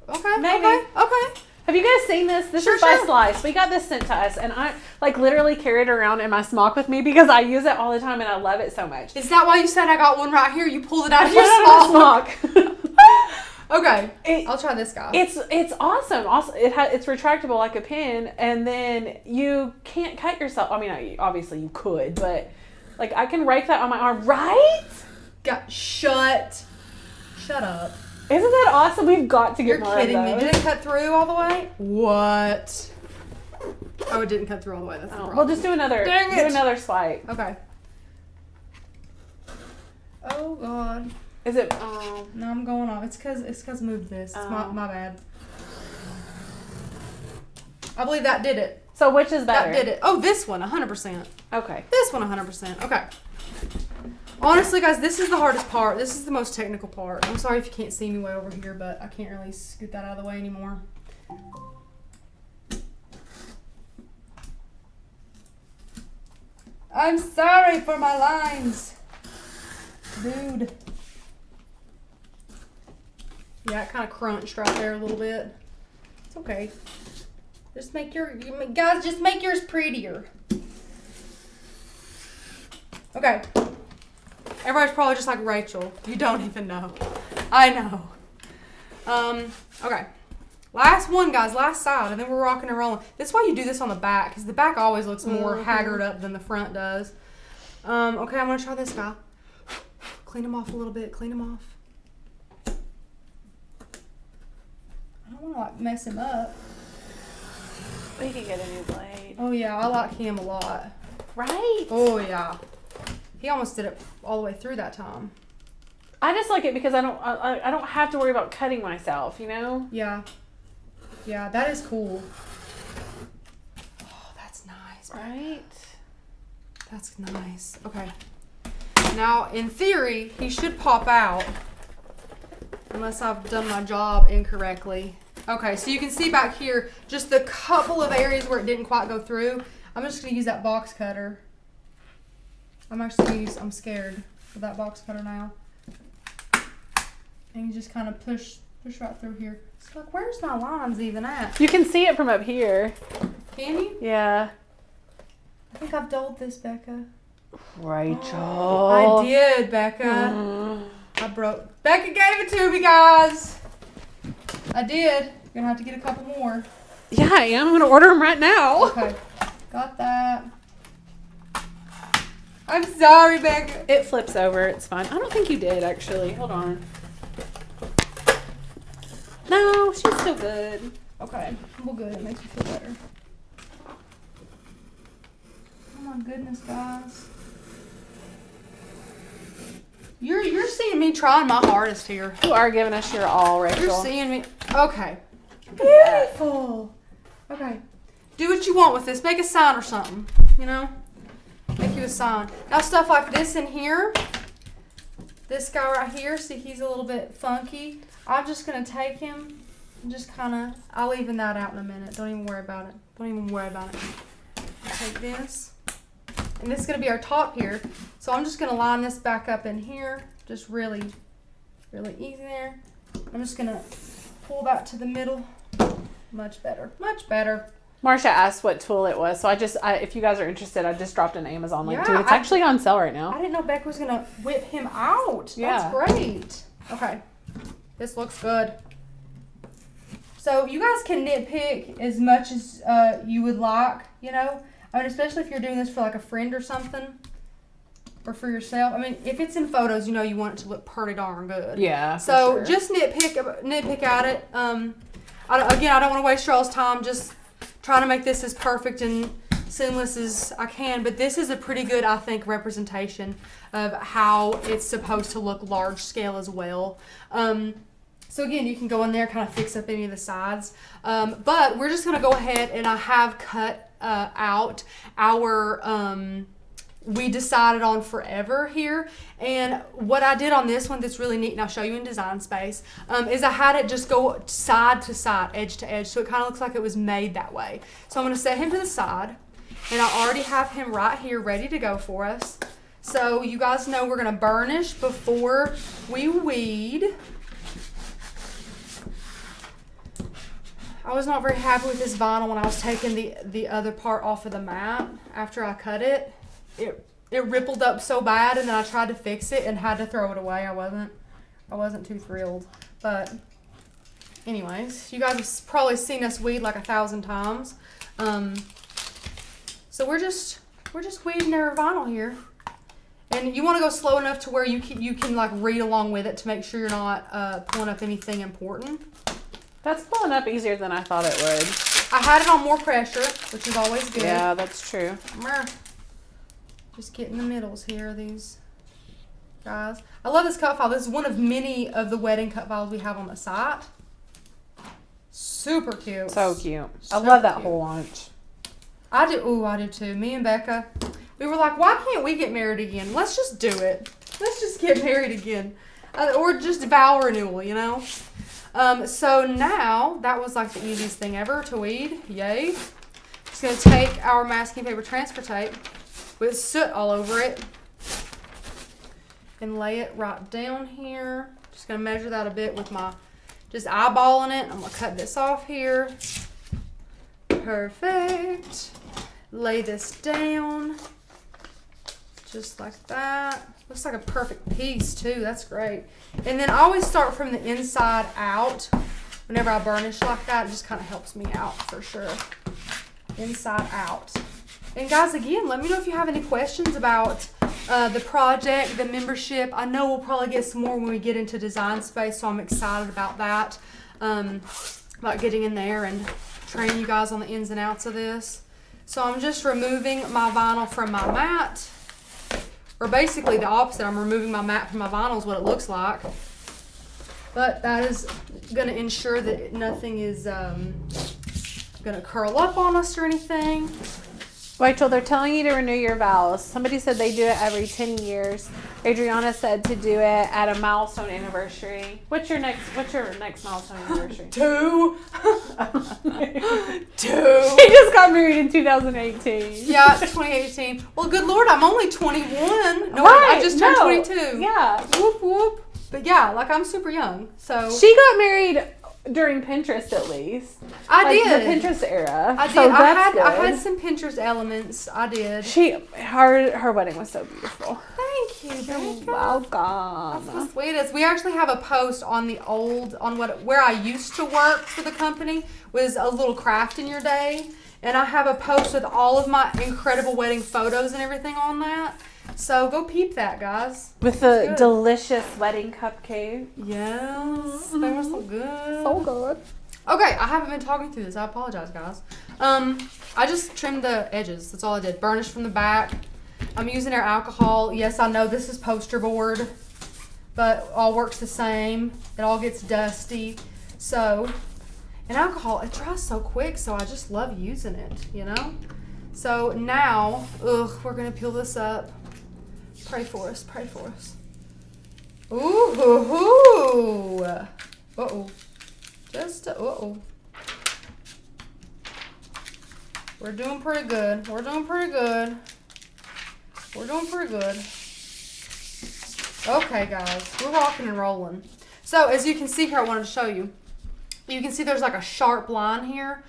[SPEAKER 1] Okay,
[SPEAKER 2] Maybe.
[SPEAKER 1] Okay.
[SPEAKER 2] Have you guys seen this? This is by Slice. We got this sent to us, and I literally carry it around in my smock with me because I use it all the time and I love it so much.
[SPEAKER 1] Is that why you said I got one right here? You pulled it out of your smock. Okay, I'll try this guy.
[SPEAKER 2] It's awesome. Also, it's retractable like a pin, and then you can't cut yourself. I mean, obviously you could, but like I can rake that on my arm, right?
[SPEAKER 1] Shut up.
[SPEAKER 2] Isn't that awesome? We've got to get more of those.
[SPEAKER 1] You're kidding me. Did it cut through all the way? What? Oh, it didn't cut through all the way. That's the problem.
[SPEAKER 2] We'll just do another.
[SPEAKER 1] Dang it.
[SPEAKER 2] Do another swipe.
[SPEAKER 1] Okay. Oh God.
[SPEAKER 2] Is it?
[SPEAKER 1] No, I'm going off. It's cause I moved this. It's my bad. I believe that did it.
[SPEAKER 2] So which is better?
[SPEAKER 1] That did it. Oh, this one, 100%.
[SPEAKER 2] Okay.
[SPEAKER 1] This one, 100%. Okay. Honestly, guys, this is the hardest part. This is the most technical part. I'm sorry if you can't see me way over here, but I can't really scoot that out of the way anymore. I'm sorry for my lines, dude. Yeah, it kind of crunched right there a little bit. It's okay. Just make guys, just make yours prettier. Okay. Everybody's probably just like, Rachel, you don't even know. I know. Okay. Last one, guys. Last side. And then we're rocking and rolling. That's why you do this on the back, because the back always looks more haggard up than the front does. Okay, I'm going to try this guy. Clean them off a little bit. Clean them off. I don't want to like mess him up.
[SPEAKER 2] We can get a new blade.
[SPEAKER 1] Oh yeah, I like him a lot.
[SPEAKER 2] Right?
[SPEAKER 1] Oh yeah. He almost did it all the way through that time.
[SPEAKER 2] I just like it because I don't have to worry about cutting myself, you know?
[SPEAKER 1] Yeah. Yeah, that is cool. Oh, that's nice.
[SPEAKER 2] Right?
[SPEAKER 1] That's nice. Okay. Now, in theory, he should pop out. Unless I've done my job incorrectly. Okay, so you can see back here just the couple of areas where it didn't quite go through. I'm just going to use that box cutter. I'm scared of that box cutter now. And you just kind of push right through here. So like, where's my lines even at?
[SPEAKER 2] You can see it from up here.
[SPEAKER 1] Can you?
[SPEAKER 2] Yeah.
[SPEAKER 1] I think I've dulled this, Becca.
[SPEAKER 2] Rachel.
[SPEAKER 1] I did, Becca. Becca gave it to me, guys. I did. You're gonna have to get a couple more.
[SPEAKER 2] Yeah, I am. I'm gonna order them right now.
[SPEAKER 1] Okay. Got that. I'm sorry, Becca.
[SPEAKER 2] It flips over. It's fine. I don't think you did, actually. Hold on. No, she's still good.
[SPEAKER 1] Okay. Well, good. It makes me feel better. Oh my goodness, guys. You're seeing me trying my hardest here.
[SPEAKER 2] You are giving us your all, Rachel.
[SPEAKER 1] You're seeing me. Okay. Beautiful. Okay. Do what you want with this. Make a sign or something. You know? Make you a sign. Now stuff like this in here. This guy right here. See, he's a little bit funky. I'm just going to take him and just kind of... I'll even that out in a minute. Don't even worry about it. Don't even worry about it. I'll take this. And this is going to be our top here. So I'm just going to line this back up in here. Just really, really easy there. I'm just going to pull that to the middle. Much better. Much better.
[SPEAKER 2] Marcia asked what tool it was. So if you guys are interested, I just dropped an Amazon link to it.
[SPEAKER 1] Yeah,
[SPEAKER 2] It's actually on sale right now.
[SPEAKER 1] I didn't know Becca was going to whip him out.
[SPEAKER 2] Yeah.
[SPEAKER 1] That's great. Okay. This looks good. So you guys can nitpick as much as you would like, you know. I mean, especially if you're doing this for like a friend or something, or for yourself. I mean, if it's in photos, you know you want it to look pretty darn good.
[SPEAKER 2] Yeah.
[SPEAKER 1] So
[SPEAKER 2] sure.
[SPEAKER 1] just nitpick at it. I don't want to waste y'all's time just trying to make this as perfect and seamless as I can. But this is a pretty good, I think, representation of how it's supposed to look large scale as well. So again, you can go in there, kind of fix up any of the sides. But we're just going to go ahead and I have cut out our we decided on forever here. And what I did on this one that's really neat, and I'll show you in Design Space, is I had it just go side to side, edge to edge, so it kind of looks like it was made that way. So I'm going to set him to the side, and I already have him right here ready to go for us. So you guys know we're going to burnish before we weed. I was not very happy with this vinyl when I was taking the other part off of the mat after I cut it. It rippled up so bad, and then I tried to fix it and had to throw it away. I wasn't too thrilled. But anyways, you guys have probably seen us weed like 1,000 times. So we're just weeding our vinyl here. And you want to go slow enough to where you can like read along with it to make sure you're not pulling up anything important.
[SPEAKER 2] That's pulling up easier than I thought it would.
[SPEAKER 1] I had it on more pressure, which is always good.
[SPEAKER 2] Yeah, that's true.
[SPEAKER 1] Just getting the middles here, these guys. I love this cut file. This is one of many of the wedding cut files we have on the site. Super cute.
[SPEAKER 2] So cute. I
[SPEAKER 1] So
[SPEAKER 2] love that
[SPEAKER 1] cute.
[SPEAKER 2] whole launch.
[SPEAKER 1] I do. Ooh, I do too. Me and Becca, we were like, why can't we get married again? Let's just do it. Let's just get married again. Or just vow renewal, you know? So now, that was like the easiest thing ever to weed. Yay. Just going to take our masking paper transfer tape with soot all over it and lay it right down here. Just going to measure that a bit with my, just eyeballing it. I'm going to cut this off here. Perfect. Lay this down just like that. Looks like a perfect piece too. That's great. And then I always start from the inside out. Whenever I burnish like that, it just kind of helps me out for sure. Inside out. And guys, again, let me know if you have any questions about the project, the membership. I know we'll probably get some more when we get into Design Space, so I'm excited about that. about getting in there and training you guys on the ins and outs of this. So I'm just removing my vinyl from my mat, or basically the opposite. I'm removing my mat from my vinyl is what it looks like. But that is going to ensure that nothing is going to curl up on us or anything.
[SPEAKER 2] Rachel, they're telling you to renew your vows. Somebody said they do it every 10 years. Adriana said to do it at a milestone anniversary. What's your next milestone anniversary?
[SPEAKER 1] 2. 2.
[SPEAKER 2] She just got married in 2018.
[SPEAKER 1] Yeah, 2018. Well, good Lord, I'm only 21. No,
[SPEAKER 2] Right,
[SPEAKER 1] I just turned 22.
[SPEAKER 2] Yeah.
[SPEAKER 1] Whoop, whoop. But yeah, like I'm super young. So
[SPEAKER 2] She got married during Pinterest at least.
[SPEAKER 1] I did.
[SPEAKER 2] The Pinterest era.
[SPEAKER 1] I did.
[SPEAKER 2] So that's
[SPEAKER 1] I
[SPEAKER 2] good.
[SPEAKER 1] had some Pinterest elements. I did.
[SPEAKER 2] Her wedding was so beautiful.
[SPEAKER 1] Thank you.
[SPEAKER 2] You're welcome.
[SPEAKER 1] That's the sweetest. We actually have a post on where I used to work for the company was a little craft in your day, and I have a post with all of my incredible wedding photos and everything on that. So go peep that, guys.
[SPEAKER 2] With the delicious wedding cupcake.
[SPEAKER 1] Yes, they were so good.
[SPEAKER 2] So good.
[SPEAKER 1] Okay, I haven't been talking through this. I apologize, guys. I just trimmed the edges. That's all I did. Burnished from the back. I'm using our alcohol. Yes, I know this is poster board, but all works the same. It all gets dusty. So, and alcohol, it dries so quick, so I just love using it, you know? So now, we're going to peel this up. Pray for us. Pray for us. Ooh, hoo, hoo. Uh-oh. Just, uh-oh. We're doing pretty good. We're doing pretty good. We're doing pretty good. Okay, guys. We're rocking and rolling. So, as you can see here, I wanted to show you. You can see there's like a sharp line here.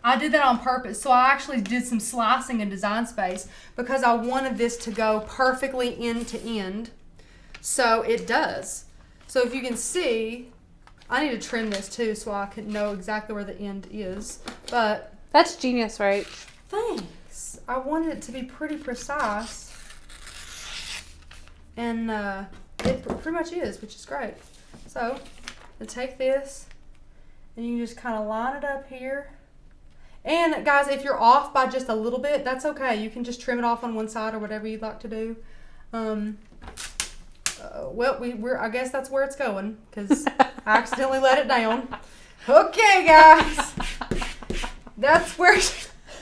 [SPEAKER 1] I did that on purpose. So I actually did some slicing in Design Space because I wanted this to go perfectly end to end. So it does. So if you can see, I need to trim this too so I can know exactly where the end is. But
[SPEAKER 2] that's genius, right?
[SPEAKER 1] Thanks. I wanted it to be pretty precise. And it pretty much is, which is great. So to take this and you can just kind of line it up here. And guys, if you're off by just a little bit, that's okay. You can just trim it off on one side or whatever you'd like to do. Well, I guess that's where it's going because I accidentally let it down. Okay, guys. That's where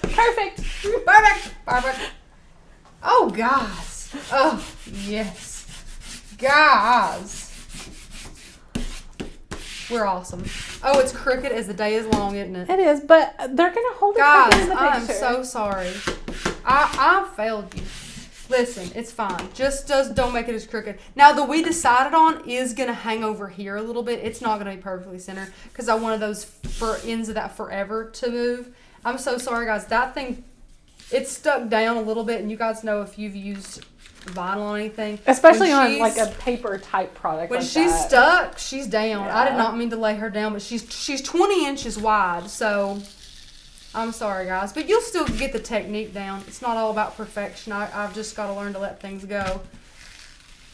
[SPEAKER 1] perfect. Oh, guys. Oh, yes. Guys. We're awesome. Oh, it's Cricut as the day is long, isn't it?
[SPEAKER 2] It is, but they're going to hold it
[SPEAKER 1] guys,
[SPEAKER 2] in the picture.
[SPEAKER 1] I'm so sorry. I failed you. Listen, it's fine. Just don't make it as crooked. Now, the we decided on is going to hang over here a little bit. It's not going to be perfectly centered because I wanted those ends of that forever to move. I'm so sorry, guys. That thing, it's stuck down a little bit, and you guys know if you've used vinyl on anything,
[SPEAKER 2] especially on like a paper type product.
[SPEAKER 1] When
[SPEAKER 2] like
[SPEAKER 1] she's
[SPEAKER 2] that.
[SPEAKER 1] stuck, she's down.
[SPEAKER 2] Yeah.
[SPEAKER 1] I did not mean to lay her down, but she's 20 inches wide, so I'm sorry, guys, but you'll still get the technique down. It's not all about perfection. I've just got to learn to let things go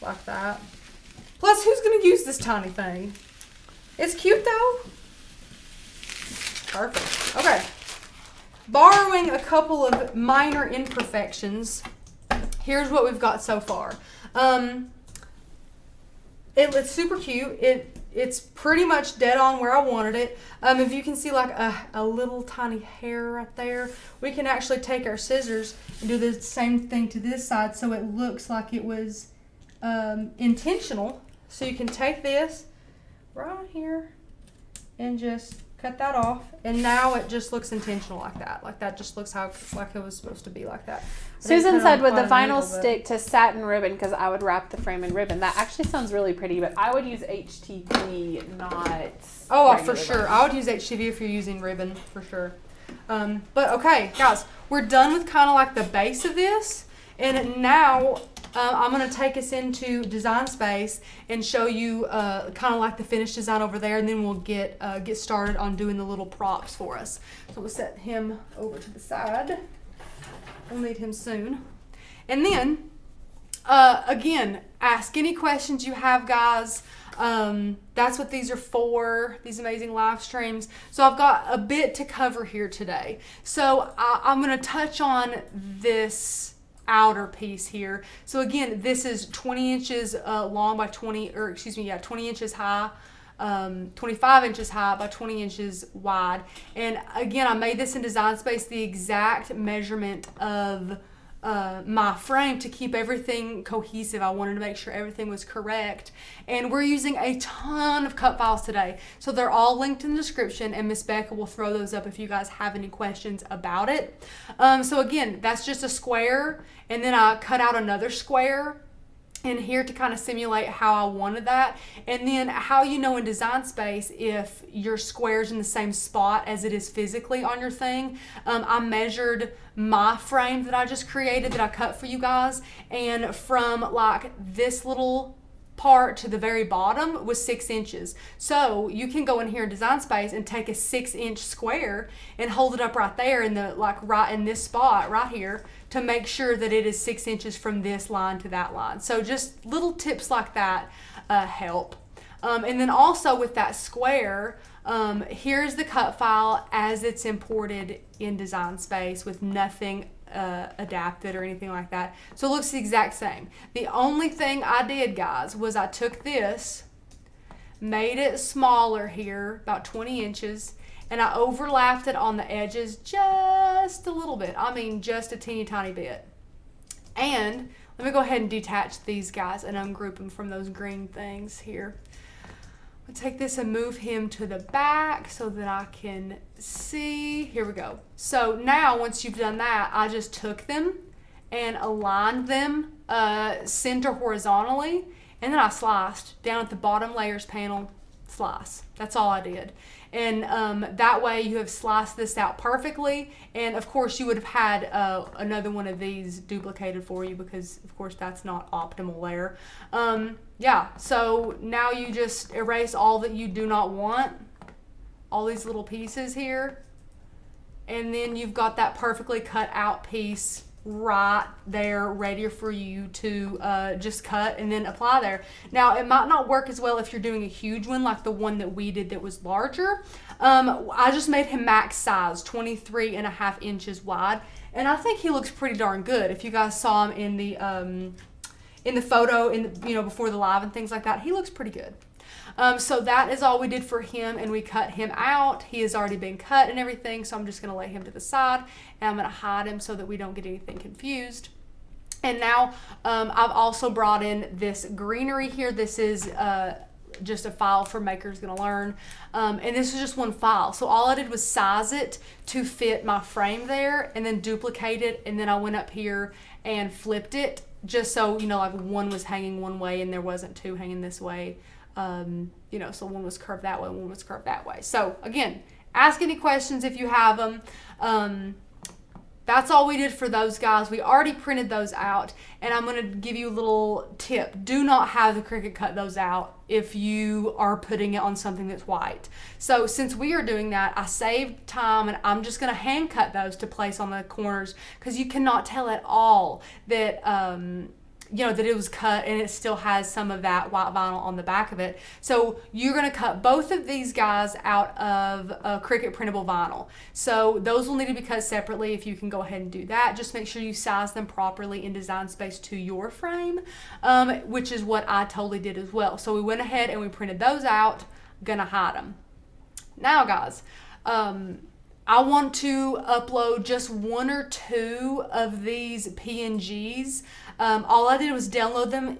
[SPEAKER 1] like that. Plus, who's gonna use this tiny thing? It's cute though. Perfect. Okay. Borrowing a couple of minor imperfections. Here's what we've got so far. It's super cute. It's pretty much dead on where I wanted it. If you can see like a little tiny hair right there, we can actually take our scissors and do the same thing to this side so it looks like it was intentional. So you can take this right here and just cut that off, and now it just looks intentional like that. Like that just looks like it was supposed to be like that.
[SPEAKER 2] Susan said with the vinyl stick to satin ribbon because I would wrap the frame in ribbon. That actually sounds really pretty, but I would use HTV, not.
[SPEAKER 1] Oh, for sure. I would use HTV if you're using ribbon, for sure. But okay, guys, we're done with kind of like the base of this, and now I'm going to take us into Design Space and show you kind of like the finished design over there, and then we'll get started on doing the little props for us. So we'll set him over to the side. We'll need him soon. And then, again, ask any questions you have, guys. That's what these are for, these amazing live streams. So I've got a bit to cover here today. So I'm going to touch on this outer piece here. So again, this is 20 inches long by 20 inches high. 25 inches high by 20 inches wide. And again, I made this in Design Space, the exact measurement of my frame to keep everything cohesive. I wanted to make sure everything was correct. And we're using a ton of cut files today. So they're all linked in the description, and Miss Becca will throw those up if you guys have any questions about it. So again, that's just a square, and then I cut out another square in here to kind of simulate how I wanted that. And then how you know in Design Space if your square's in the same spot as it is physically on your thing. I measured my frame that I just created, that I cut for you guys, and from like this little part to the very bottom was 6 inches. So you can go in here in Design Space and take a 6-inch square and hold it up right there in the, like right in this spot right here, to make sure that it is 6 inches from this line to that line. So just little tips like that help. And then also with that square, here's the cut file as it's imported in Design Space with nothing adapted or anything like that. So it looks the exact same. The only thing I did, guys, was I took this, made it smaller here, about 20 inches, and I overlapped it on the edges just a little bit. I mean, just a teeny tiny bit. And let me go ahead and detach these guys and ungroup them from those green things here. I'll take this and move him to the back so that I can see. Here we go. So now once you've done that, I just took them and aligned them center horizontally, and then I sliced down at the bottom layers panel, slice. That's all I did. And that way you have sliced this out perfectly. And of course you would have had another one of these duplicated for you, because of course that's not optimal there. Yeah, so now you just erase all that you do not want, all these little pieces here. And then you've got that perfectly cut out piece right there ready for you to just cut and then apply there. Now it might not work as well if you're doing a huge one like the one that we did that was larger. I just made him max size, 23.5 inches wide, and I think he looks pretty darn good. If you guys saw him in the photo, before the live and things like that, he looks pretty good. So that is all we did for him, and we cut him out. He has already been cut and everything, so I'm just going to lay him to the side, and I'm going to hide him so that we don't get anything confused. And now I've also brought in this greenery here. This is just a file for Maker's Gonna Learn, and this is just one file. So all I did was size it to fit my frame there, and then duplicate it, and then I went up here and flipped it, just so like one was hanging one way and there wasn't two hanging this way. So one was curved that way, one was curved that way. So again, ask any questions if you have them. That's all we did for those guys. We already printed those out, and I'm going to give you a little tip. Do not have the Cricut cut those out if you are putting it on something that's white. So since we are doing that, I saved time, and I'm just going to hand cut those to place on the corners, because you cannot tell at all that that it was cut, and it still has some of that white vinyl on the back of it. So you're going to cut both of these guys out of Cricut printable vinyl. So those will need to be cut separately. If you can go ahead and do that, just make sure you size them properly in Design Space to your frame, which is what I totally did as well. So we went ahead and we printed those out. Gonna hide them. Now guys, I want to upload just one or two of these PNGs. All I did was download them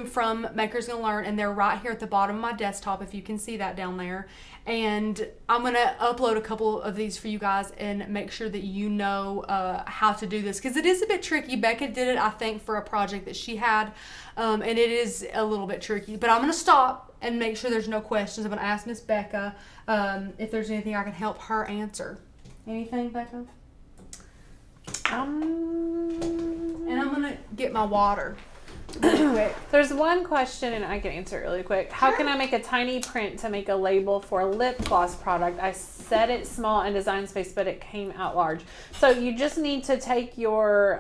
[SPEAKER 1] from Maker's Gonna Learn, and they're right here at the bottom of my desktop, if you can see that down there. And I'm gonna upload a couple of these for you guys and make sure that you know how to do this, because it is a bit tricky. Becca did it, I think, for a project that she had, and it is a little bit tricky. But I'm gonna stop and make sure there's no questions. I'm gonna ask Miss Becca if there's anything I can help her answer. Anything, Becca? And I'm gonna get my water really quick.
[SPEAKER 2] There's one question, and I can answer it really quick. How can I make a tiny print to make a label for a lip gloss product? I set it small in Design Space, but it came out large. So you just need to take your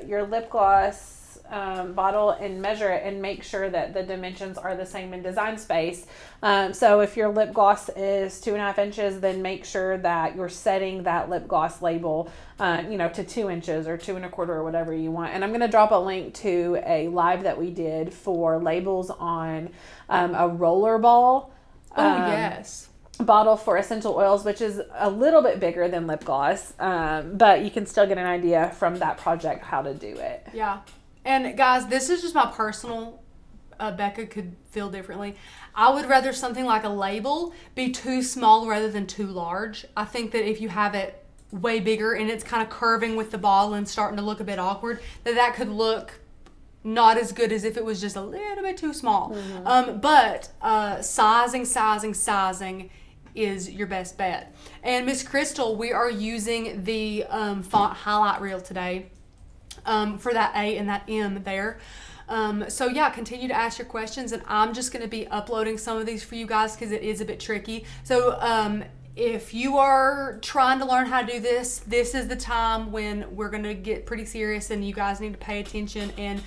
[SPEAKER 2] lip gloss bottle and measure it and make sure that the dimensions are the same in Design Space. So if your lip gloss is 2.5 inches, then make sure that you're setting that lip gloss label, to 2 inches or 2 1/4 or whatever you want. And I'm going to drop a link to a live that we did for labels on a roller ball.
[SPEAKER 1] Yes.
[SPEAKER 2] Bottle for essential oils, which is a little bit bigger than lip gloss, but you can still get an idea from that project how to do it.
[SPEAKER 1] Yeah. And guys, this is just my personal, Becca could feel differently. I would rather something like a label be too small rather than too large. I think that if you have it way bigger and it's kind of curving with the ball and starting to look a bit awkward, that could look not as good as if it was just a little bit too small. But sizing is your best bet. And Miss Crystal, we are using the font highlight reel today for that A and that M there. So yeah, continue to ask your questions, and I'm just going to be uploading some of these for you guys because it is a bit tricky. So if you are trying to learn how to do this, this is the time when we're going to get pretty serious and you guys need to pay attention and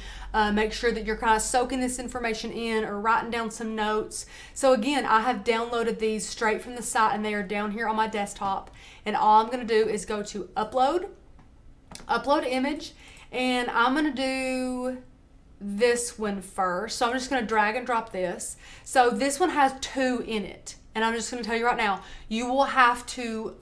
[SPEAKER 1] make sure that you're kind of soaking this information in or writing down some notes. So again, I have downloaded these straight from the site and they are down here on my desktop. And all I'm going to do is go to upload image, and I'm going to do this one first. So I'm just going to drag and drop this. So this one has 2 in it. And I'm just going to tell you right now, you will have to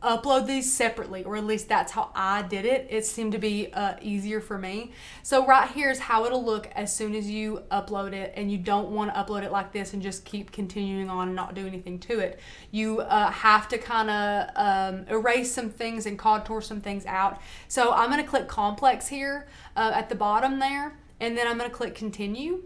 [SPEAKER 1] upload these separately, or at least that's how I did it. It seemed to be easier for me. So right here is how it'll look as soon as you upload it, and you don't want to upload it like this and just keep continuing on and not do anything to it. You have to kind of erase some things and contour some things out. So I'm going to click complex here at the bottom there, and then I'm going to click continue.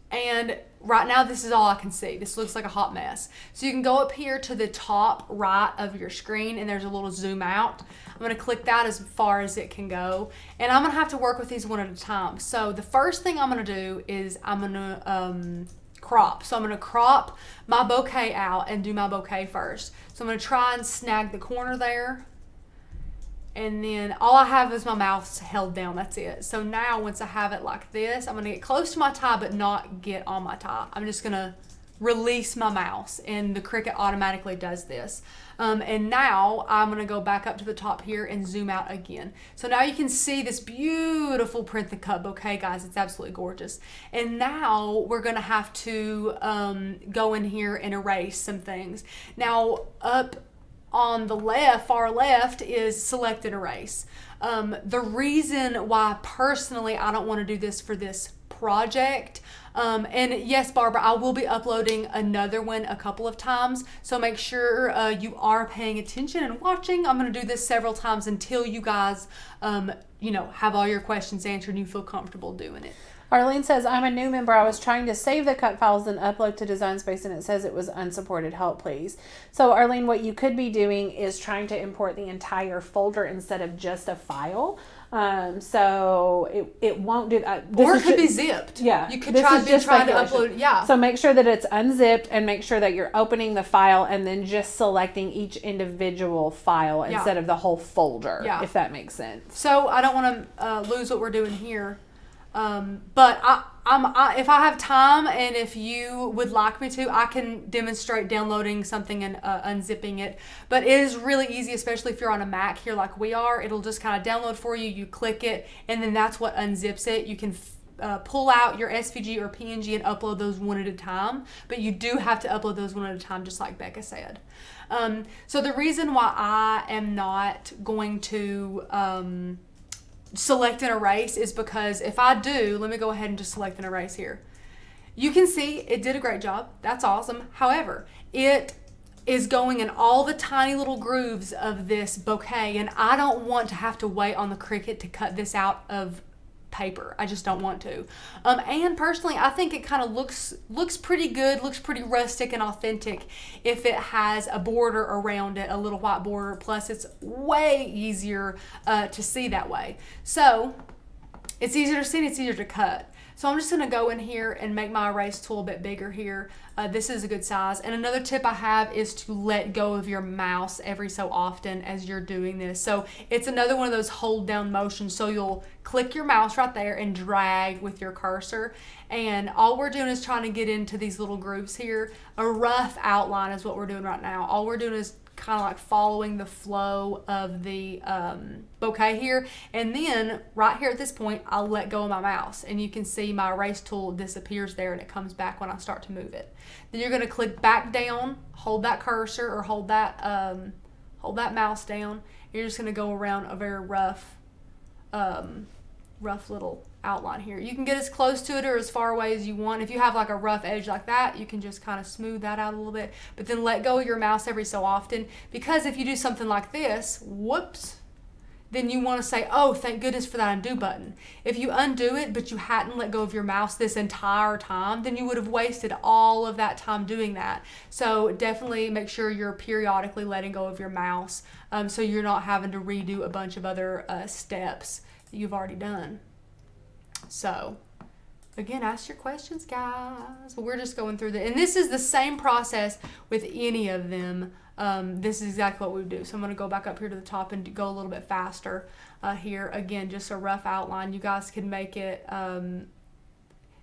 [SPEAKER 1] And right now, this is all I can see. This looks like a hot mess. So you can go up here to the top right of your screen, and there's a little zoom out. I'm going to click that as far as it can go. And I'm going to have to work with these one at a time. So the first thing I'm going to do is I'm going to crop. So I'm going to crop my bouquet out and do my bouquet first. So I'm going to try and snag the corner there. And then all I have is my mouth held down. That's it. So now once I have it like this, I'm going to get close to my tie but not get on my tie. I'm just going to release my mouse, and the Cricut automatically does this. And now I'm going to go back up to the top here and zoom out again. So now you can see this beautiful Print the Cup bouquet, guys. It's absolutely gorgeous. And now we're going to have to go in here and erase some things. Now up on the left, far left, is select and erase. The reason why personally I don't want to do this for this project, and yes, Barbara, I will be uploading another one a couple of times, so make sure you are paying attention and watching. I'm going to do this several times until you guys have all your questions answered and you feel comfortable doing it.
[SPEAKER 2] Arlene says, I'm a new member. I was trying to save the cut files and upload to Design Space, and it says it was unsupported. Help, please. So, Arlene, what you could be doing is trying to import the entire folder instead of just a file. So it won't do that.
[SPEAKER 1] Or it could be zipped.
[SPEAKER 2] Yeah.
[SPEAKER 1] You could try to upload. Yeah.
[SPEAKER 2] So make sure that it's unzipped, and make sure that you're opening the file and then just selecting each individual file instead of the whole folder, if that makes sense.
[SPEAKER 1] So I don't want to lose what we're doing here. But if I have time, and if you would like me to, I can demonstrate downloading something and unzipping it. But it is really easy, especially if you're on a Mac here like we are. It'll just kind of download for you. You click it, and then that's what unzips it. You can pull out your SVG or PNG and upload those one at a time. But you do have to upload those one at a time, just like Becca said. So the reason why I am not going to select and erase is because if I do, let me go ahead and just select and erase here. You can see it did a great job. That's awesome. However, it is going in all the tiny little grooves of this bouquet, and I don't want to have to wait on the Cricut to cut this out of paper. I just don't want to. And personally, I think it kind of looks pretty good, looks pretty rustic and authentic if it has a border around it, a little white border. Plus, it's way easier to see that way. So it's easier to see and it's easier to cut. So I'm just going to go in here and make my erase tool a bit bigger here. This is a good size. And another tip I have is to let go of your mouse every so often as you're doing this. So it's another one of those hold down motions. So you'll click your mouse right there and drag with your cursor. And all we're doing is trying to get into these little grooves here. A rough outline is what we're doing right now. All we're doing is kind of like following the flow of the bouquet here. And then right here at this point, I'll let go of my mouse and you can see my erase tool disappears there and it comes back when I start to move it. Then you're going to click back down, hold that cursor or hold that mouse down. You're just going to go around a very rough little outline here. You can get as close to it or as far away as you want. If you have like a rough edge like that, you can just kind of smooth that out a little bit, but then let go of your mouse every so often, because if you do something like this, whoops, then you want to say, oh, thank goodness for that undo button. If you undo it, but you hadn't let go of your mouse this entire time, then you would have wasted all of that time doing that. So definitely make sure you're periodically letting go of your mouse so you're not having to redo a bunch of other steps that you've already done. So again, ask your questions, guys. We're just going through and this is the same process with any of them. This is exactly what we would do. So I'm going to go back up here to the top and go a little bit faster here. Again, just a rough outline. You guys can make it,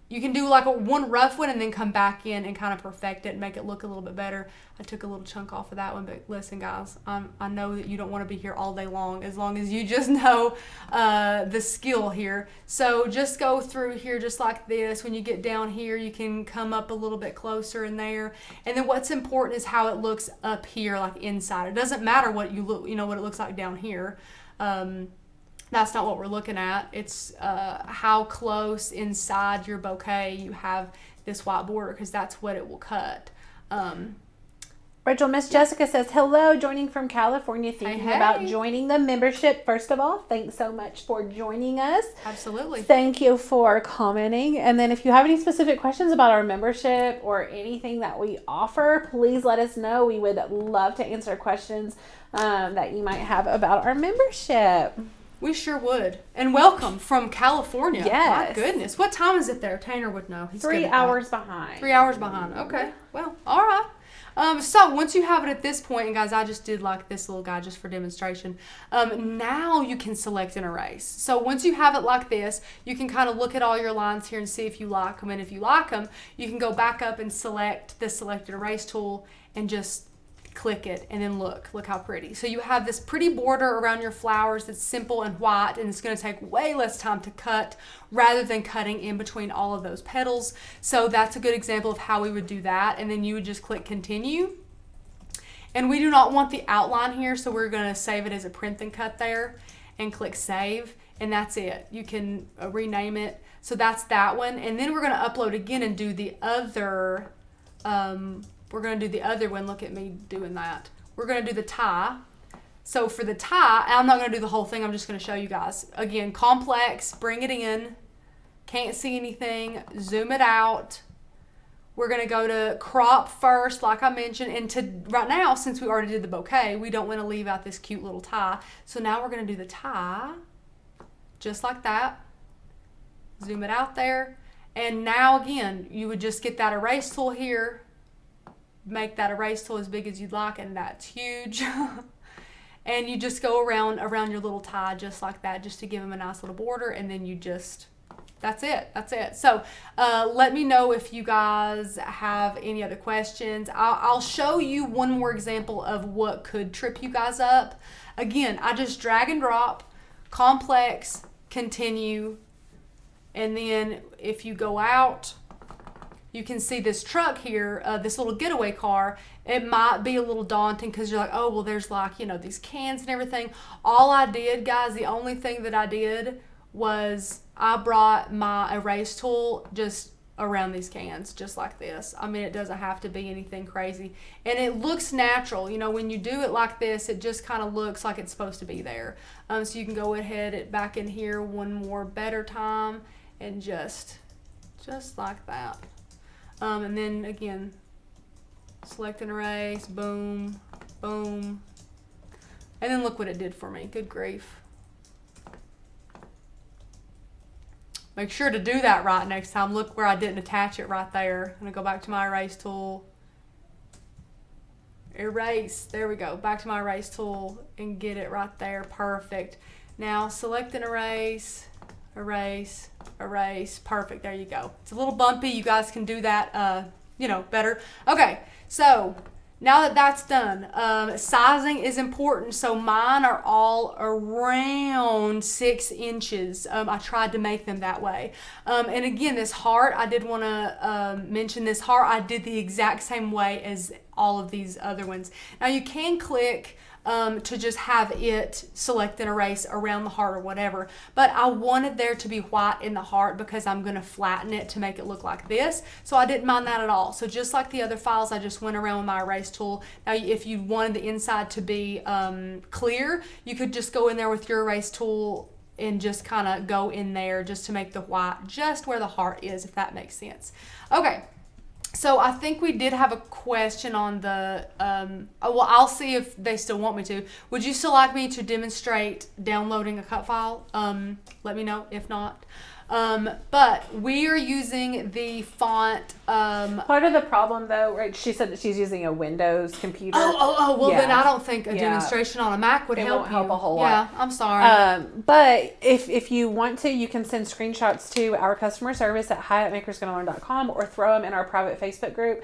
[SPEAKER 1] you can do like one rough one and then come back in and kind of perfect it and make it look a little bit better. I took a little chunk off of that one, but listen, guys, I know that you don't want to be here all day long as you just know the skill here. So just go through here just like this. When you get down here, you can come up a little bit closer in there. And then what's important is how it looks up here, like inside. It doesn't matter what you look, what it looks like down here. That's not what we're looking at. It's how close inside your bouquet you have this white border, because that's what it will cut.
[SPEAKER 2] Rachel, Miss Jessica says, hello, joining from California, thinking about joining the membership. First of all, thanks so much for joining us.
[SPEAKER 1] Absolutely.
[SPEAKER 2] Thank you for commenting. And then if you have any specific questions about our membership or anything that we offer, please let us know. We would love to answer questions that you might have about our membership.
[SPEAKER 1] We sure would. And welcome from California.
[SPEAKER 2] Yes.
[SPEAKER 1] My goodness. What time is it there? Tanner would know. He's
[SPEAKER 2] 3 hours behind.
[SPEAKER 1] 3 hours behind. Okay. Well, all right. So once you have it at this point, and guys, I just did like this little guy just for demonstration. Now you can select and erase. So once you have it like this, you can kind of look at all your lines here and see if you like them. And if you like them, you can go back up and select the selected erase tool and just click it, and then look how pretty. So you have this pretty border around your flowers that's simple and white, and it's going to take way less time to cut rather than cutting in between all of those petals. So that's a good example of how we would do that. And then you would just click continue. And we do not want the outline here, so we're going to save it as a print and cut there and click save, and that's it. You can rename it. So that's that one. And then we're going to upload again and do the other we're going to do the other one. Look at me doing that. We're going to do the tie. So for the tie, I'm not going to do the whole thing. I'm just going to show you guys. Again, complex, bring it in. Can't see anything. Zoom it out. We're going to go to crop first, like I mentioned. And right now, since we already did the bouquet, we don't want to leave out this cute little tie. So now we're going to do the tie, just like that. Zoom it out there. And now again, you would just get that erase tool here. Make that erase tool as big as you'd like, and that's huge. And you just go around your little tie just like that, just to give them a nice little border, and then you just, that's it. So let me know if you guys have any other questions. I'll show you one more example of what could trip you guys up. Again, I just drag and drop, complex, continue, and then if you go out, you can see this truck here, this little getaway car. It might be a little daunting because you're like, oh, well, there's like, these cans and everything. All I did, guys, the only thing that I did was I brought my erase tool just around these cans, just like this. I mean, it doesn't have to be anything crazy. And it looks natural. When you do it like this, it just kind of looks like it's supposed to be there. So you can go ahead back in here one more better time and just like that. And then again, select and erase, boom, boom. And then look what it did for me. Good grief. Make sure to do that right next time. Look where I didn't attach it right there. I'm going to go back to my erase tool. Erase. There we go. Back to my erase tool and get it right there. Perfect. Now select and erase. Erase. Erase. Perfect. There you go. It's a little bumpy. You guys can do that, better. Okay. So now that that's done, sizing is important. So mine are all around 6 inches. I tried to make them that way. And again, this heart, I did want to mention this heart. I did the exact same way as all of these other ones. Now you can click to just have it select and erase around the heart or whatever. But I wanted there to be white in the heart because I'm going to flatten it to make it look like this. So I didn't mind that at all. So just like the other files, I just went around with my erase tool. Now if you wanted the inside to be clear, you could just go in there with your erase tool and just kind of go in there just to make the white just where the heart is, if that makes sense. Okay. So I think we did have a question on the, I'll see if they still want me to. Would you still like me to demonstrate downloading a cut file? Let me know if not. But we are using the font.
[SPEAKER 2] Part of the problem, though, right? She said that she's using a Windows computer.
[SPEAKER 1] Well, then I don't think a demonstration on a Mac would help.
[SPEAKER 2] Won't help a whole lot.
[SPEAKER 1] Yeah, I'm sorry.
[SPEAKER 2] But if you want to, you can send screenshots to our customer service at hi@makersgonnalearn.com or throw them in our private Facebook group.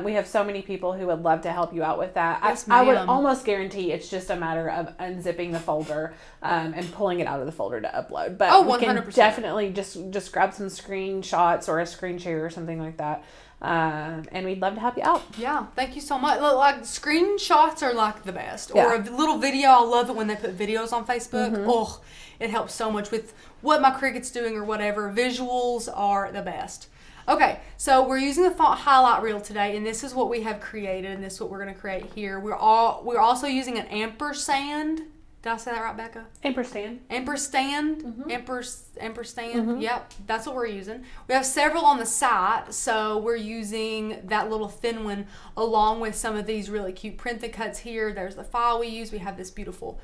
[SPEAKER 2] We have so many people who would love to help you out with that.
[SPEAKER 1] Yes,
[SPEAKER 2] I would
[SPEAKER 1] ma'am.
[SPEAKER 2] almost guarantee it's just a matter of unzipping the folder and pulling it out of the folder to upload. But we can
[SPEAKER 1] 100%.
[SPEAKER 2] definitely just grab some screenshots or a screen share or something like that. And we'd love to help you out.
[SPEAKER 1] Yeah, thank you so much. Look, like screenshots are like the best.
[SPEAKER 2] Yeah.
[SPEAKER 1] Or a little video. I love it when they put videos on Facebook.
[SPEAKER 2] Mm-hmm.
[SPEAKER 1] Oh, it helps so much with what my Cricut's doing or whatever. Visuals are the best. Okay, so we're using the font highlight reel today, and this is what we have created, and this is what we're going to create here. We're also using an ampersand. Did I say that right, Becca?
[SPEAKER 2] Ampersand.
[SPEAKER 1] Ampersand.
[SPEAKER 2] Mm-hmm.
[SPEAKER 1] Ampersand.
[SPEAKER 2] Mm-hmm.
[SPEAKER 1] Yep, that's what we're using. We have several on the site, so we're using that little thin one along with some of these really cute printed cuts here. There's the file we use. We have this beautiful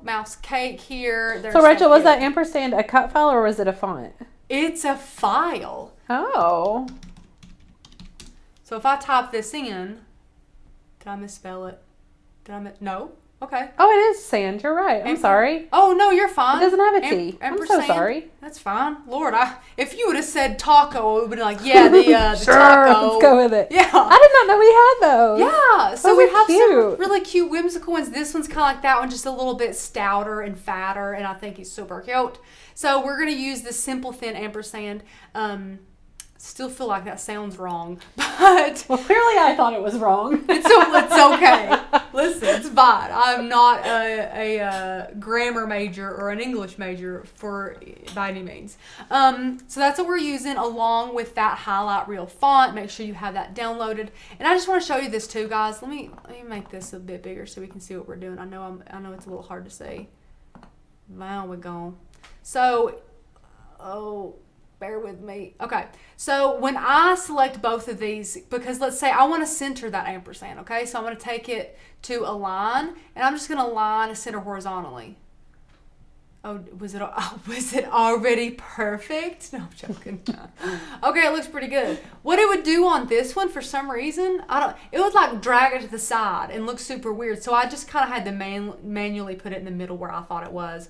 [SPEAKER 1] mouse cake here. There's
[SPEAKER 2] So, Rachel, was
[SPEAKER 1] cute.
[SPEAKER 2] that ampersand a cut file or was it a font?
[SPEAKER 1] It's a file.
[SPEAKER 2] Oh.
[SPEAKER 1] So if I type this in, did I misspell it? No? Okay.
[SPEAKER 2] Oh, it is sand. You're right. I'm sorry.
[SPEAKER 1] Oh, no, you're fine.
[SPEAKER 2] It doesn't have a T. I'm so
[SPEAKER 1] Ampersand.
[SPEAKER 2] sorry.
[SPEAKER 1] That's fine. Lord, if you would have said taco, it would have been like, yeah, the
[SPEAKER 2] Sure,
[SPEAKER 1] taco.
[SPEAKER 2] let's go with it.
[SPEAKER 1] Yeah.
[SPEAKER 2] I did not know we had those.
[SPEAKER 1] Yeah. So
[SPEAKER 2] Those
[SPEAKER 1] we
[SPEAKER 2] are
[SPEAKER 1] have some
[SPEAKER 2] cute.
[SPEAKER 1] really cute whimsical ones. This one's kind of like that one, just a little bit stouter and fatter, and I think he's super cute. So we're going to use this simple thin ampersand. Still feel like that sounds wrong, but
[SPEAKER 2] Well, clearly I thought it was wrong.
[SPEAKER 1] it's okay. Listen, it's fine. I'm not a grammar major or an English major by any means. So that's what we're using along with that highlight reel font. Make sure you have that downloaded. And I just want to show you this too, guys. Let me make this a bit bigger so we can see what we're doing. I know it's a little hard to see. Now we're gone. So, bear with me. Okay, so when I select both of these, because let's say I want to center that ampersand, okay? So I'm going to take it to align, and I'm just going to align a center horizontally. Oh, was it already perfect? No, I'm joking. Okay, it looks pretty good. What it would do on this one, for some reason, it would like drag it to the side and look super weird. So I just kind of had to manually put it in the middle where I thought it was,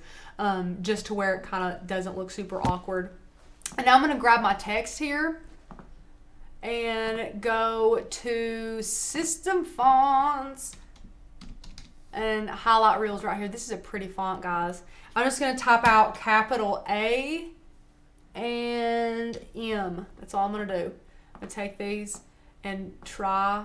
[SPEAKER 1] just to where it kind of doesn't look super awkward. And now I'm going to grab my text here and go to System Fonts and highlight reels right here. This is a pretty font, guys. I'm just going to type out capital A and M. That's all I'm going to do. I'm going to take these and try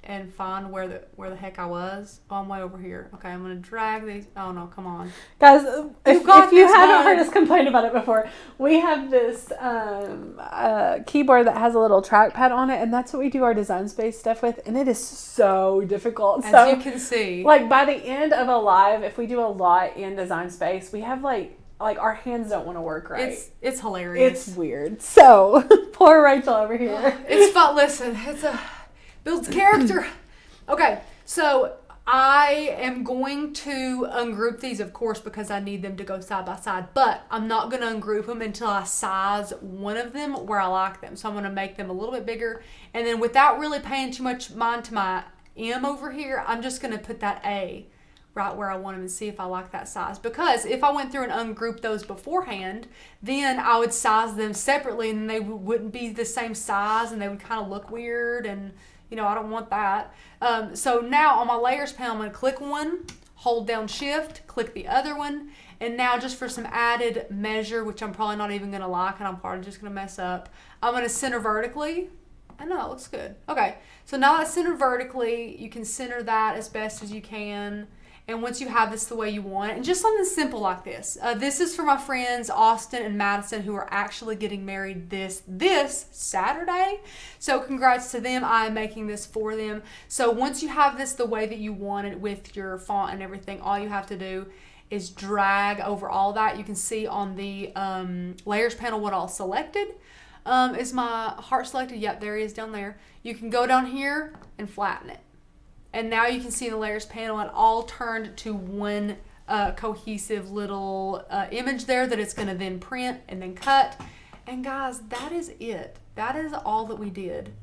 [SPEAKER 1] and find where the heck I was. Oh, I'm way over here. Okay, I'm going to drag these. Oh, no, come on.
[SPEAKER 2] Guys, if you haven't heard
[SPEAKER 1] bug.
[SPEAKER 2] us complain about it before, we have this keyboard that has a little trackpad on it, and that's what we do our Design Space stuff with, and it is so difficult.
[SPEAKER 1] As you can see.
[SPEAKER 2] Like, by the end of a live, if we do a lot in Design Space, we have, like our hands don't want to work right.
[SPEAKER 1] It's hilarious.
[SPEAKER 2] It's weird. So, poor Rachel over here.
[SPEAKER 1] It's fun. Listen, builds character. Okay, so I am going to ungroup these, of course, because I need them to go side by side, but I'm not going to ungroup them until I size one of them where I like them. So I'm going to make them a little bit bigger, and then without really paying too much mind to my M over here, I'm just going to put that A right where I want them and see if I like that size. Because if I went through and ungrouped those beforehand, then I would size them separately and they wouldn't be the same size and they would kind of look weird, and you know, I don't want that. So now on my layers panel, I'm going to click one, hold down shift, click the other one, and now just for some added measure, which I'm probably not even going to like and I'm probably just going to mess up, I'm going to center vertically. I know, it looks good. Okay, so now that's centered vertically. You can center that as best as you can. And once you have this the way you want it, and just something simple like this. This is for my friends Austin and Madison, who are actually getting married this Saturday. So congrats to them. I'm making this for them. So once you have this the way that you want it with your font and everything, all you have to do is drag over all that. You can see on the layers panel what all selected. Is my heart selected? Yep, there he is down there. You can go down here and flatten it. And now you can see in the layers panel it all turned to one cohesive little image there that it's going to then print and then cut. And guys, that is it. That is all that we did.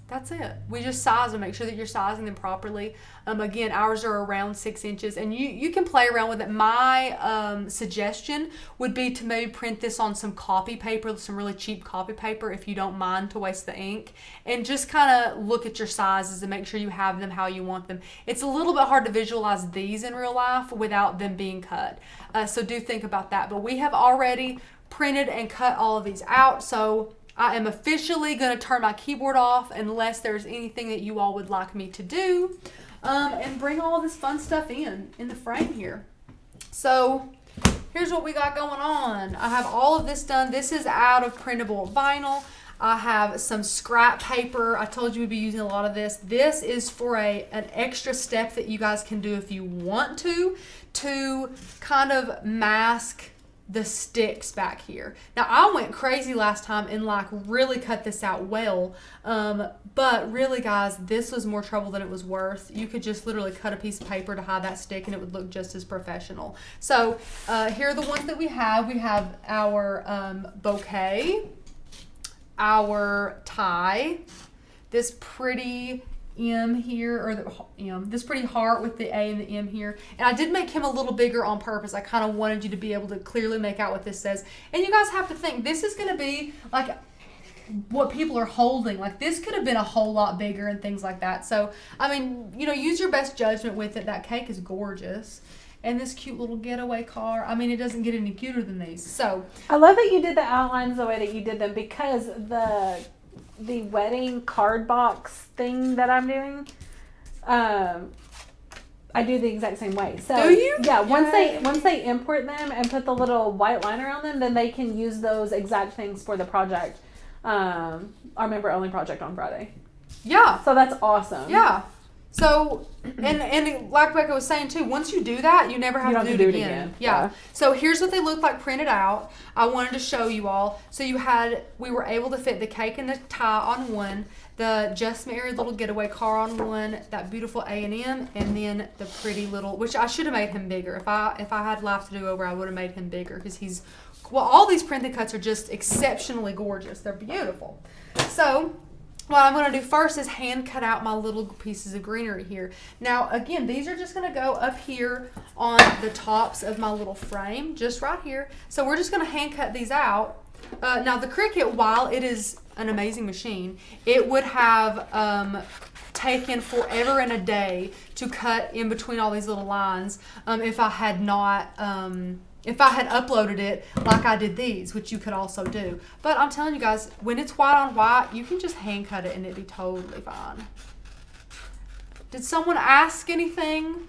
[SPEAKER 1] That's it. We just size them. Make sure that you're sizing them properly. Again, ours are around 6 inches, and you can play around with it. My suggestion would be to maybe print this on some copy paper, some really cheap copy paper, if you don't mind to waste the ink, and just kind of look at your sizes and make sure you have them how you want them. It's a little bit hard to visualize these in real life without them being cut. So do think about that. But we have already printed and cut all of these out, so I am officially going to turn my keyboard off unless there's anything that you all would like me to do, and bring all this fun stuff in the frame here. So here's what we got going on. I have all of this done. This is out of printable vinyl. I have some scrap paper. I told you we'd be using a lot of this. This is for an extra step that you guys can do if you want to kind of mask the sticks back here. Now I went crazy last time and like really cut this out well, but really guys, this was more trouble than it was worth. You could just literally cut a piece of paper to hide that stick and it would look just as professional. So here are the ones that we have. We have our bouquet, our tie, this pretty M here, or the M, this pretty heart with the A and the M here. And I did make him a little bigger on purpose. I kind of wanted you to be able to clearly make out what this says. And you guys have to think, this is going to be like what people are holding. Like this could have been a whole lot bigger and things like that. So, I mean, you know, use your best judgment with it. That cake is gorgeous. And this cute little getaway car. I mean, it doesn't get any cuter than these. So
[SPEAKER 2] I love that you did the outlines the way that you did them, because the wedding card box thing that I'm doing, I do the exact same way. So
[SPEAKER 1] do you?
[SPEAKER 2] Yeah, once they import them and put the little white line around them, then they can use those exact things for the project, our member only project on Friday.
[SPEAKER 1] Yeah.
[SPEAKER 2] So that's awesome.
[SPEAKER 1] Yeah. So, and like Becca was saying too, once you do that, you never have to do it again. Yeah. So here's what they look like printed out. I wanted to show you all. So we were able to fit the cake and the tie on one, the Just Married little getaway car on one, that beautiful A&M, and then the pretty little, which I should have made him bigger. If I had life to do over, I would have made him bigger, because all these printed cuts are just exceptionally gorgeous. They're beautiful. So what I'm going to do first is hand cut out my little pieces of greenery here. Now, again, these are just going to go up here on the tops of my little frame, just right here. So we're just going to hand cut these out. Now, the Cricut, while it is an amazing machine, it would have taken forever and a day to cut in between all these little lines if I had not... if I had uploaded it like I did these, which you could also do. But I'm telling you guys, when it's white on white, you can just hand cut it and it'd be totally fine. Did someone ask anything?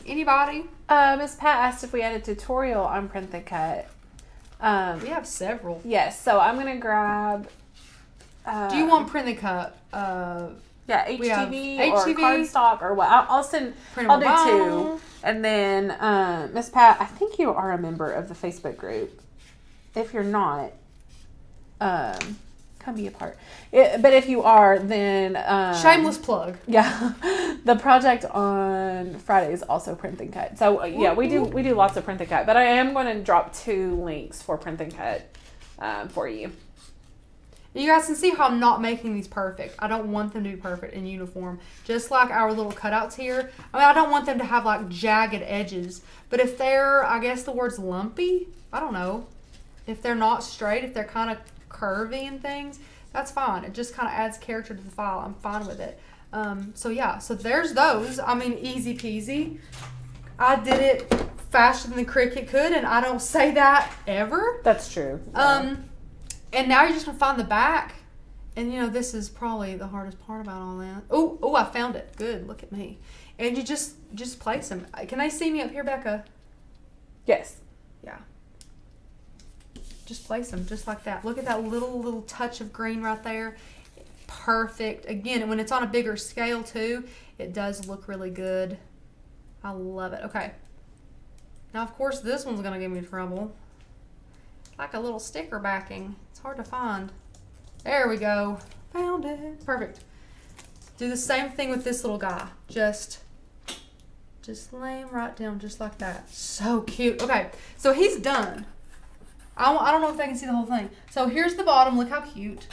[SPEAKER 1] Anybody?
[SPEAKER 2] Miss Pat asked if we had a tutorial on Print the Cut.
[SPEAKER 1] We have several.
[SPEAKER 2] Yes, so I'm going to grab...
[SPEAKER 1] do you want Print the Cut?
[SPEAKER 2] Yeah, HTV or cardstock or what? I'll do two. And then, Miss Pat, I think you are a member of the Facebook group. If you're not, because come be a part. But if you are, then
[SPEAKER 1] shameless plug.
[SPEAKER 2] Yeah, the project on Friday is also Print and Cut. So yeah, we do lots of Print and Cut. But I am going to drop 2 links for Print and Cut for you.
[SPEAKER 1] You guys can see how I'm not making these perfect. I don't want them to be perfect in uniform. Just like our little cutouts here. I mean, I don't want them to have like jagged edges. But if they're, I guess the word's lumpy, I don't know. If they're not straight, if they're kind of curvy and things, that's fine. It just kind of adds character to the file. I'm fine with it. So yeah, so there's those. I mean, easy peasy. I did it faster than the Cricut could, and I don't say that ever.
[SPEAKER 2] That's true.
[SPEAKER 1] And now you're just gonna find the back, and you know this is probably the hardest part about all that. Oh, I found it. Good, look at me. And you just place them. Can they see me up here, Becca?
[SPEAKER 2] Yes.
[SPEAKER 1] Yeah. Just place them just like that. Look at that little touch of green right there. Perfect. Again, when it's on a bigger scale too, it does look really good. I love it. Okay. Now, of course, this one's gonna give me trouble. Like a little sticker backing. It's hard to find. There we go. Found it. Perfect. Do the same thing with this little guy. Just lay him right down just like that. So cute. Okay, so he's done. I don't know if they can see the whole thing. So here's the bottom. Look how cute.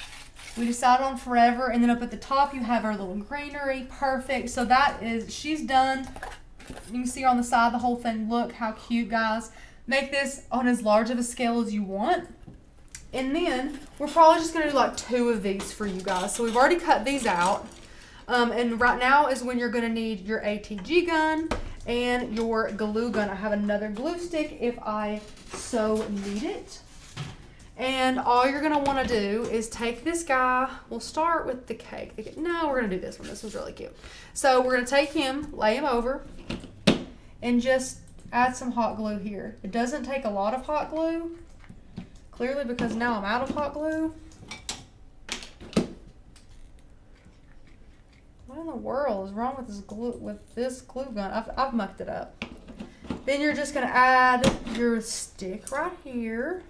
[SPEAKER 1] We decided on forever. And then up at the top, you have our little greenery. Perfect. So that is, she's done. You can see her on the side, the whole thing. Look how cute, guys. Make this on as large of a scale as you want. And then we're probably just going to do like 2 of these for you guys. So we've already cut these out. And right now is when you're going to need your ATG gun and your glue gun. I have another glue stick if I so need it. And all you're going to want to do is take this guy. We'll start with the cake. No, we're going to do this one. This one's really cute. So we're going to take him, lay him over, and just add some hot glue here. It doesn't take a lot of hot glue, clearly because now I'm out of hot glue. What in the world is wrong with this glue gun? I've mucked it up. Then you're just gonna add your stick right here.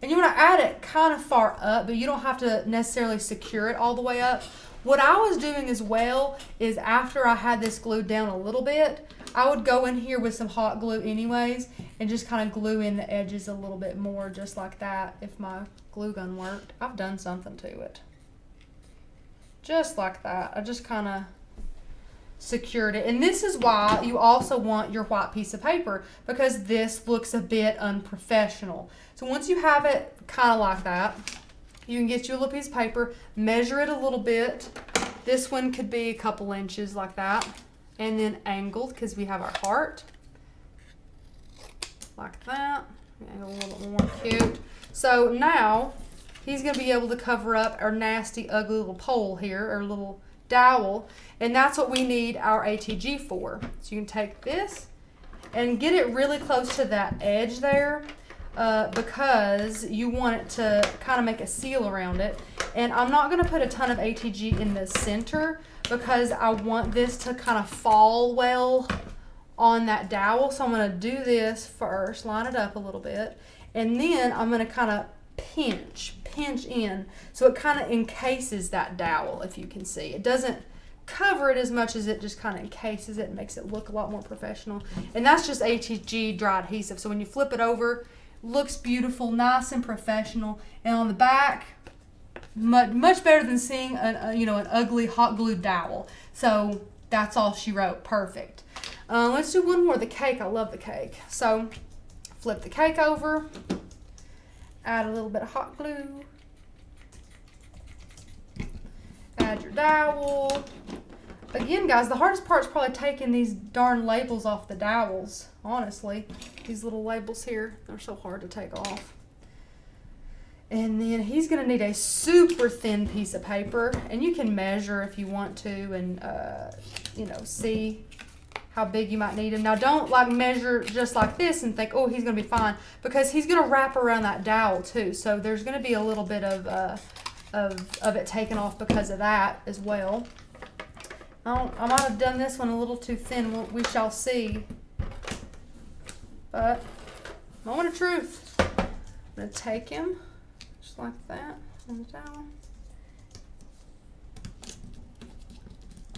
[SPEAKER 1] And you want to add it kind of far up, but you don't have to necessarily secure it all the way up. What I was doing as well is after I had this glued down a little bit, I would go in here with some hot glue anyways and just kind of glue in the edges a little bit more, just like that, if my glue gun worked. I've done something to it. Just like that. I just kind of secured it. And this is why you also want your white piece of paper, because this looks a bit unprofessional. So once you have it kind of like that, you can get you a little piece of paper, measure it a little bit. This one could be a couple inches like that. And then angled, because we have our heart. Like that. Angle a little more cute. So now he's going to be able to cover up our nasty, ugly little pole here, our little dowel. And that's what we need our ATG for. So you can take this and get it really close to that edge there. Because you want it to kind of make a seal around it. And I'm not going to put a ton of ATG in the center because I want this to kind of fall well on that dowel. So I'm going to do this first, line it up a little bit, and then I'm going to kind of pinch in so it kind of encases that dowel, if you can see. It doesn't cover it as much as it just kind of encases it and makes it look a lot more professional. And that's just ATG dry adhesive. So when you flip it over, looks beautiful, nice and professional. And on the back, much better than seeing an ugly hot glue dowel. So that's all she wrote. Perfect. Let's do one more. The cake. I love the cake. So flip the cake over. Add a little bit of hot glue. Add your dowel. Again, guys, the hardest part is probably taking these darn labels off the dowels. Honestly, these little labels here, they're so hard to take off. And then he's going to need a super thin piece of paper, and you can measure if you want to, and see how big you might need him. Now, don't measure just like this and think, oh, he's going to be fine, because he's going to wrap around that dowel too. So there's going to be a little bit of it taken off because of that as well. I might have done this one a little too thin. We shall see. But moment of truth. I'm going to take him just like that on the towel.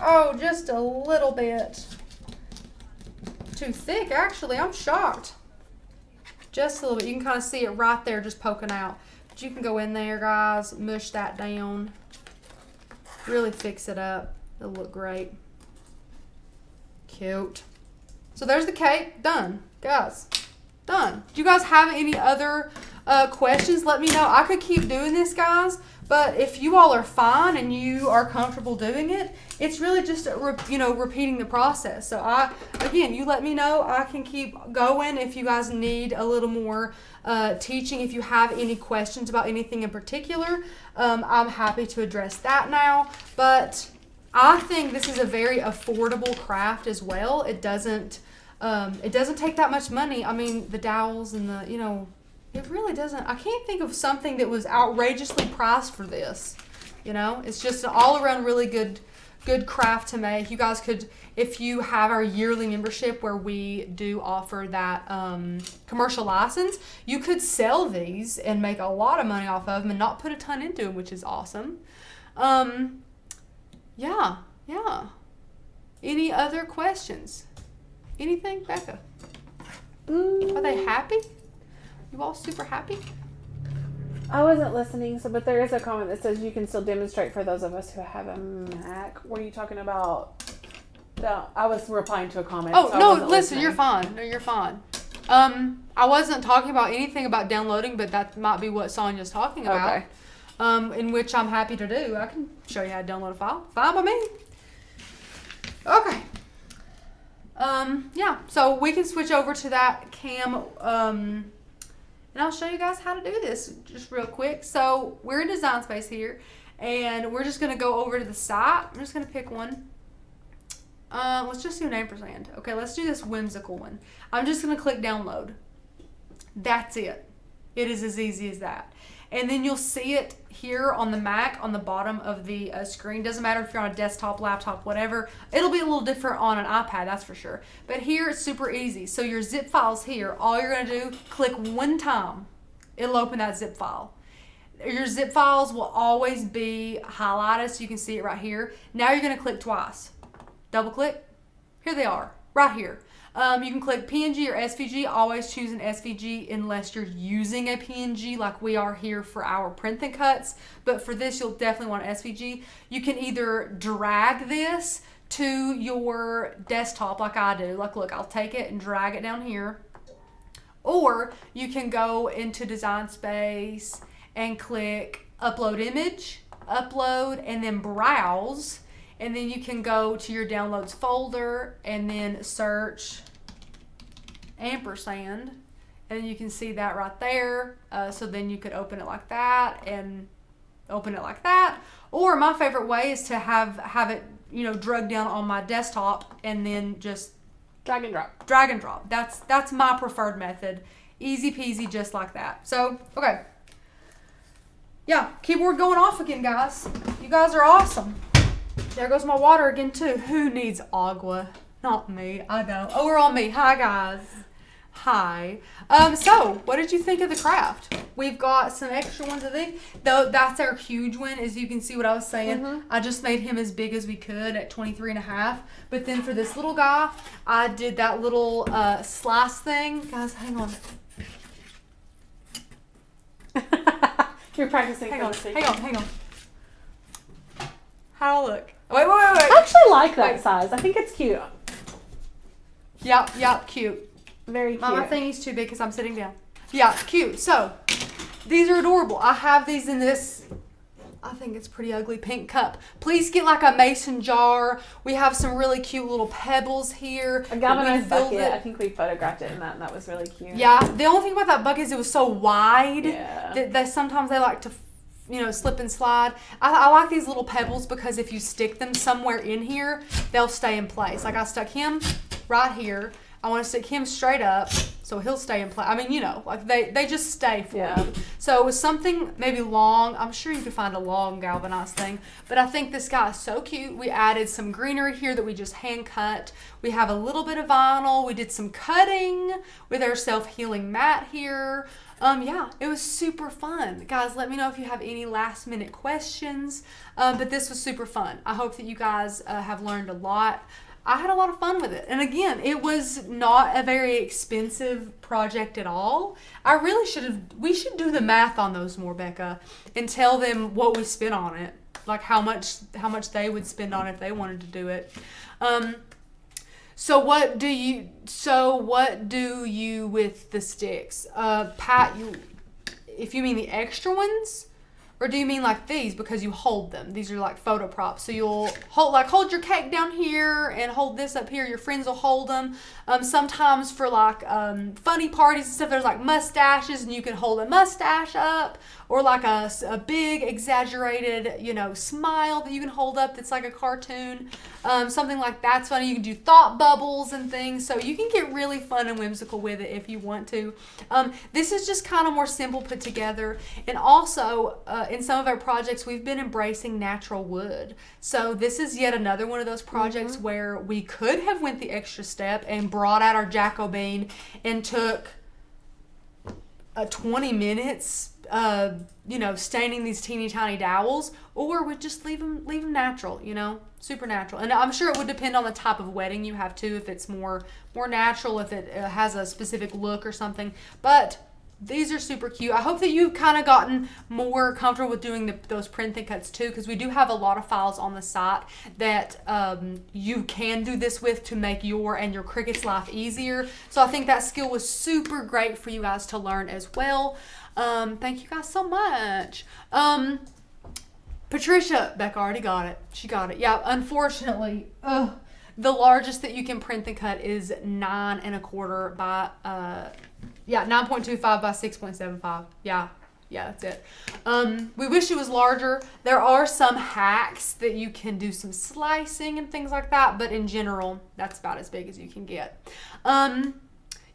[SPEAKER 1] Oh, just a little bit too thick, actually. I'm shocked. Just a little bit. You can kind of see it right there just poking out. But you can go in there, guys, mush that down. Really fix it up. It'll look great. Cute. So there's the cake. Done. Guys, done. Do you guys have any other questions? Let me know. I could keep doing this, guys. But if you all are fine and you are comfortable doing it, it's really just, repeating the process. So again, you let me know. I can keep going if you guys need a little more teaching. If you have any questions about anything in particular, I'm happy to address that now. But I think this is a very affordable craft as well. It doesn't take that much money. I mean, the dowels and it really doesn't. I can't think of something that was outrageously priced for this. It's just an all-around really good craft to make. You guys could, if you have our yearly membership where we do offer that commercial license, you could sell these and make a lot of money off of them and not put a ton into them, which is awesome. Yeah. Any other questions? Anything, Becca? Are they happy? You all super happy?
[SPEAKER 2] I wasn't listening, but there is a comment that says you can still demonstrate for those of us who have a Mac. Were you talking about? No, I was replying to a comment.
[SPEAKER 1] Oh,
[SPEAKER 2] so
[SPEAKER 1] no, listen,
[SPEAKER 2] listening.
[SPEAKER 1] you're fine. No, you're fine. I wasn't talking about anything about downloading, but that might be what Sonya's talking about. Okay. In which I'm happy to do. I can show you how to download a file. Fine by me. Okay. Yeah, so we can switch over to that cam, and I'll show you guys how to do this just real quick. So we're in Design Space here, and we're just going to go over to the site. I'm just going to pick one. Let's just do an ampersand. Okay, let's do this whimsical one. I'm just going to click download. That's it. It is as easy as that. And then you'll see it here on the Mac on the bottom of the screen. Doesn't matter if you're on a desktop, laptop, whatever. It'll be a little different on an iPad, that's for sure. But here it's super easy. So your zip files here, all you're going to do, click one time. It'll open that zip file. Your zip files will always be highlighted so you can see it right here. Now you're going to click twice. Double click. Here they are, right here. You can click PNG or SVG. Always choose an SVG unless you're using a PNG like we are here for our print and cuts. But for this, you'll definitely want an SVG. You can either drag this to your desktop like I do. Like, look, I'll take it and drag it down here. Or you can go into Design Space and click Upload Image, Upload, and then Browse. And then you can go to your downloads folder and then search ampersand. And then you can see that right there. So then you could open it like that and open it like that. Or my favorite way is to have it, drug down on my desktop and then just
[SPEAKER 2] drag and drop.
[SPEAKER 1] Drag and drop. That's my preferred method. Easy peasy, just like that. So, okay. Yeah, keyboard going off again, guys. You guys are awesome. There goes my water again, too. Who needs agua? Not me. I know. Oh, we're on me. Hi, guys. Hi. So, what did you think of the craft? We've got some extra ones, I think. Though that's our huge one, as you can see what I was saying. Mm-hmm. I just made him as big as we could at 23.5. But then for this little guy, I did that little slice thing. Guys, hang on.
[SPEAKER 2] You're practicing.
[SPEAKER 1] Hang on. How do I look? Wait.
[SPEAKER 2] I actually like that size. I think it's cute.
[SPEAKER 1] Yep, cute.
[SPEAKER 2] Very cute.
[SPEAKER 1] My thingy's too big because I'm sitting down. Yeah, cute. So, these are adorable. I have these in this, I think it's pretty ugly, pink cup. Please get like a mason jar. We have some really cute little pebbles here.
[SPEAKER 2] A galvanized bucket. I think we photographed it in that, and that was really cute.
[SPEAKER 1] Yeah. The only thing about that bucket is it was so wide
[SPEAKER 2] that
[SPEAKER 1] they sometimes they like to slip and slide. I like these little pebbles because if you stick them somewhere in here, they'll stay in place. Like I stuck him right here. I want to stick him straight up so he'll stay in place. I mean, like they just stay for you. So it was something maybe long. I'm sure you could find a long galvanized thing, but I think this guy is so cute. We added some greenery here that we just hand cut. We have a little bit of vinyl. We did some cutting with our self-healing mat here. Yeah, it was super fun. Guys, let me know if you have any last minute questions. But this was super fun. I hope that you guys have learned a lot. I had a lot of fun with it. And again, it was not a very expensive project at all. We should do the math on those more, Becca, and tell them what we spent on it. Like how much they would spend on it if they wanted to do it. So what do you with the sticks? Pat, if you mean the extra ones, or do you mean like these because you hold them? These are like photo props. So you'll hold your cake down here and hold this up here. Your friends will hold them. Sometimes for like funny parties and stuff, there's like mustaches and you can hold a mustache up, or like a big exaggerated, smile that you can hold up that's like a cartoon. Something like that's funny. You can do thought bubbles and things. So you can get really fun and whimsical with it if you want to. This is just kind of more simple put together. And also, in some of our projects, we've been embracing natural wood. So this is yet another one of those projects where we could have went the extra step and brought out our Jaco-bean and took 20 minutes, staining these teeny tiny dowels, or would just leave them natural, super natural. And I'm sure it would depend on the type of wedding you have too, if it's more natural, if it has a specific look or something. But these are super cute. I hope that you've kind of gotten more comfortable with doing those print and cuts too, because we do have a lot of files on the site that you can do this with to make your and your Cricut's life easier. So I think that skill was super great for you guys to learn as well. Thank you guys so much. Patricia, Becca already got it. She got it. Yeah, unfortunately, the largest that you can print and cut is 9 1/4 by 9.25 by 6.75. Yeah, that's it. We wish it was larger. There are some hacks that you can do some slicing and things like that, but in general, that's about as big as you can get.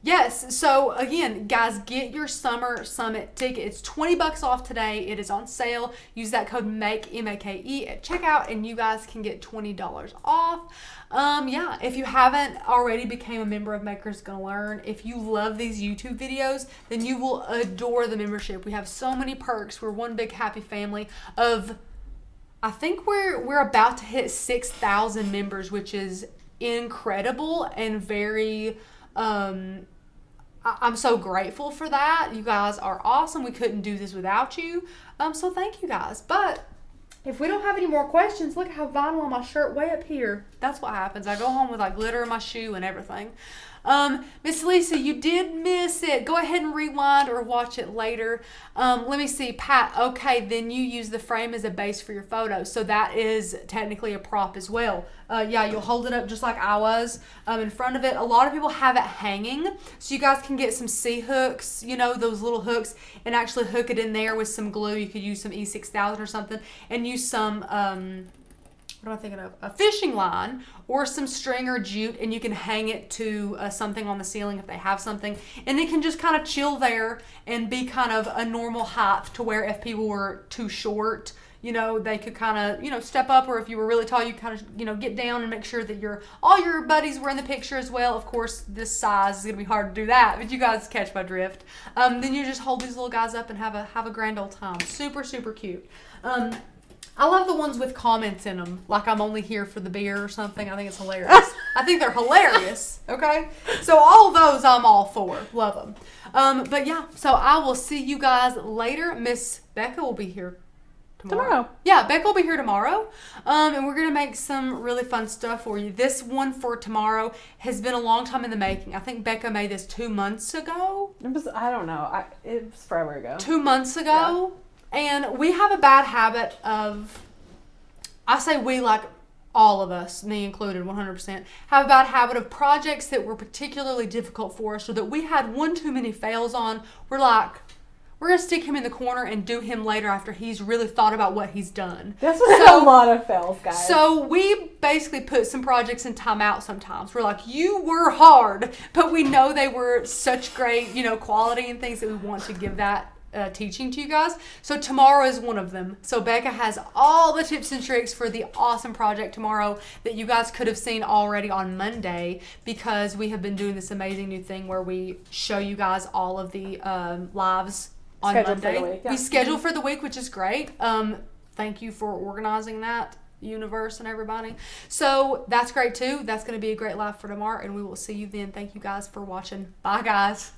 [SPEAKER 1] Yes, so again, guys, get your Summer Summit ticket. It's $20 off today. It is on sale. Use that code MAKE, M-A-K-E, at checkout, and you guys can get $20 off. If you haven't already became a member of Makers Gonna Learn, if you love these YouTube videos, then you will adore the membership. We have so many perks. We're one big happy family of, I think we're about to hit 6,000 members, which is incredible and very, I'm so grateful for that. You guys are awesome. We couldn't do this without you. So thank you guys. But if we don't have any more questions, look how vinyl on my shirt way up here. That's what happens. I go home with like glitter in my shoe and everything. Miss Lisa, you did miss it. Go ahead and rewind or watch it later. Let me see. Pat, okay, then you use the frame as a base for your photo. So that is technically a prop as well. You'll hold it up just like I was in front of it. A lot of people have it hanging. So you guys can get some C-hooks, those little hooks, and actually hook it in there with some glue. You could use some E6000 or something and use some... what am I thinking of? A fishing line or some string or jute, and you can hang it to something on the ceiling if they have something, and it can just kind of chill there and be kind of a normal height to where if people were too short, they could kind of, step up, or if you were really tall, you kind of, get down and make sure that all your buddies were in the picture as well. Of course, this size is going to be hard to do that, but you guys catch my drift. Then you just hold these little guys up and have a grand old time. Super, super cute. I love the ones with comments in them, like I'm only here for the beer or something. I think it's hilarious. I think they're hilarious, okay? So all of those I'm all for. Love them. But yeah, so I will see you guys later. Miss Becca will be here tomorrow. Yeah, Becca will be here tomorrow. And we're going to make some really fun stuff for you. This one for tomorrow has been a long time in the making. I think Becca made this 2 months ago.
[SPEAKER 2] I don't know. It was forever ago.
[SPEAKER 1] 2 months ago. Yeah. And we have a bad habit of, I say we, like all of us, me included, 100%, have a bad habit of projects that were particularly difficult for us or that we had one too many fails on. We're like, we're going to stick him in the corner and do him later after he's really thought about what he's done.
[SPEAKER 2] That's a lot of fails, guys.
[SPEAKER 1] So we basically put some projects in timeout sometimes. We're like, you were hard, but we know they were such great, quality and things that we want to give that teaching to you guys. So tomorrow is one of them. So Becca has all the tips and tricks for the awesome project tomorrow that you guys could have seen already on Monday, because we have been doing this amazing new thing where we show you guys all of the lives on
[SPEAKER 2] Scheduled
[SPEAKER 1] Monday.
[SPEAKER 2] for the week, yeah.
[SPEAKER 1] We schedule for the week, which is great. Thank you for organizing that, universe and everybody. So that's great too. That's going to be a great live for tomorrow, and we will see you then. Thank you guys for watching. Bye guys.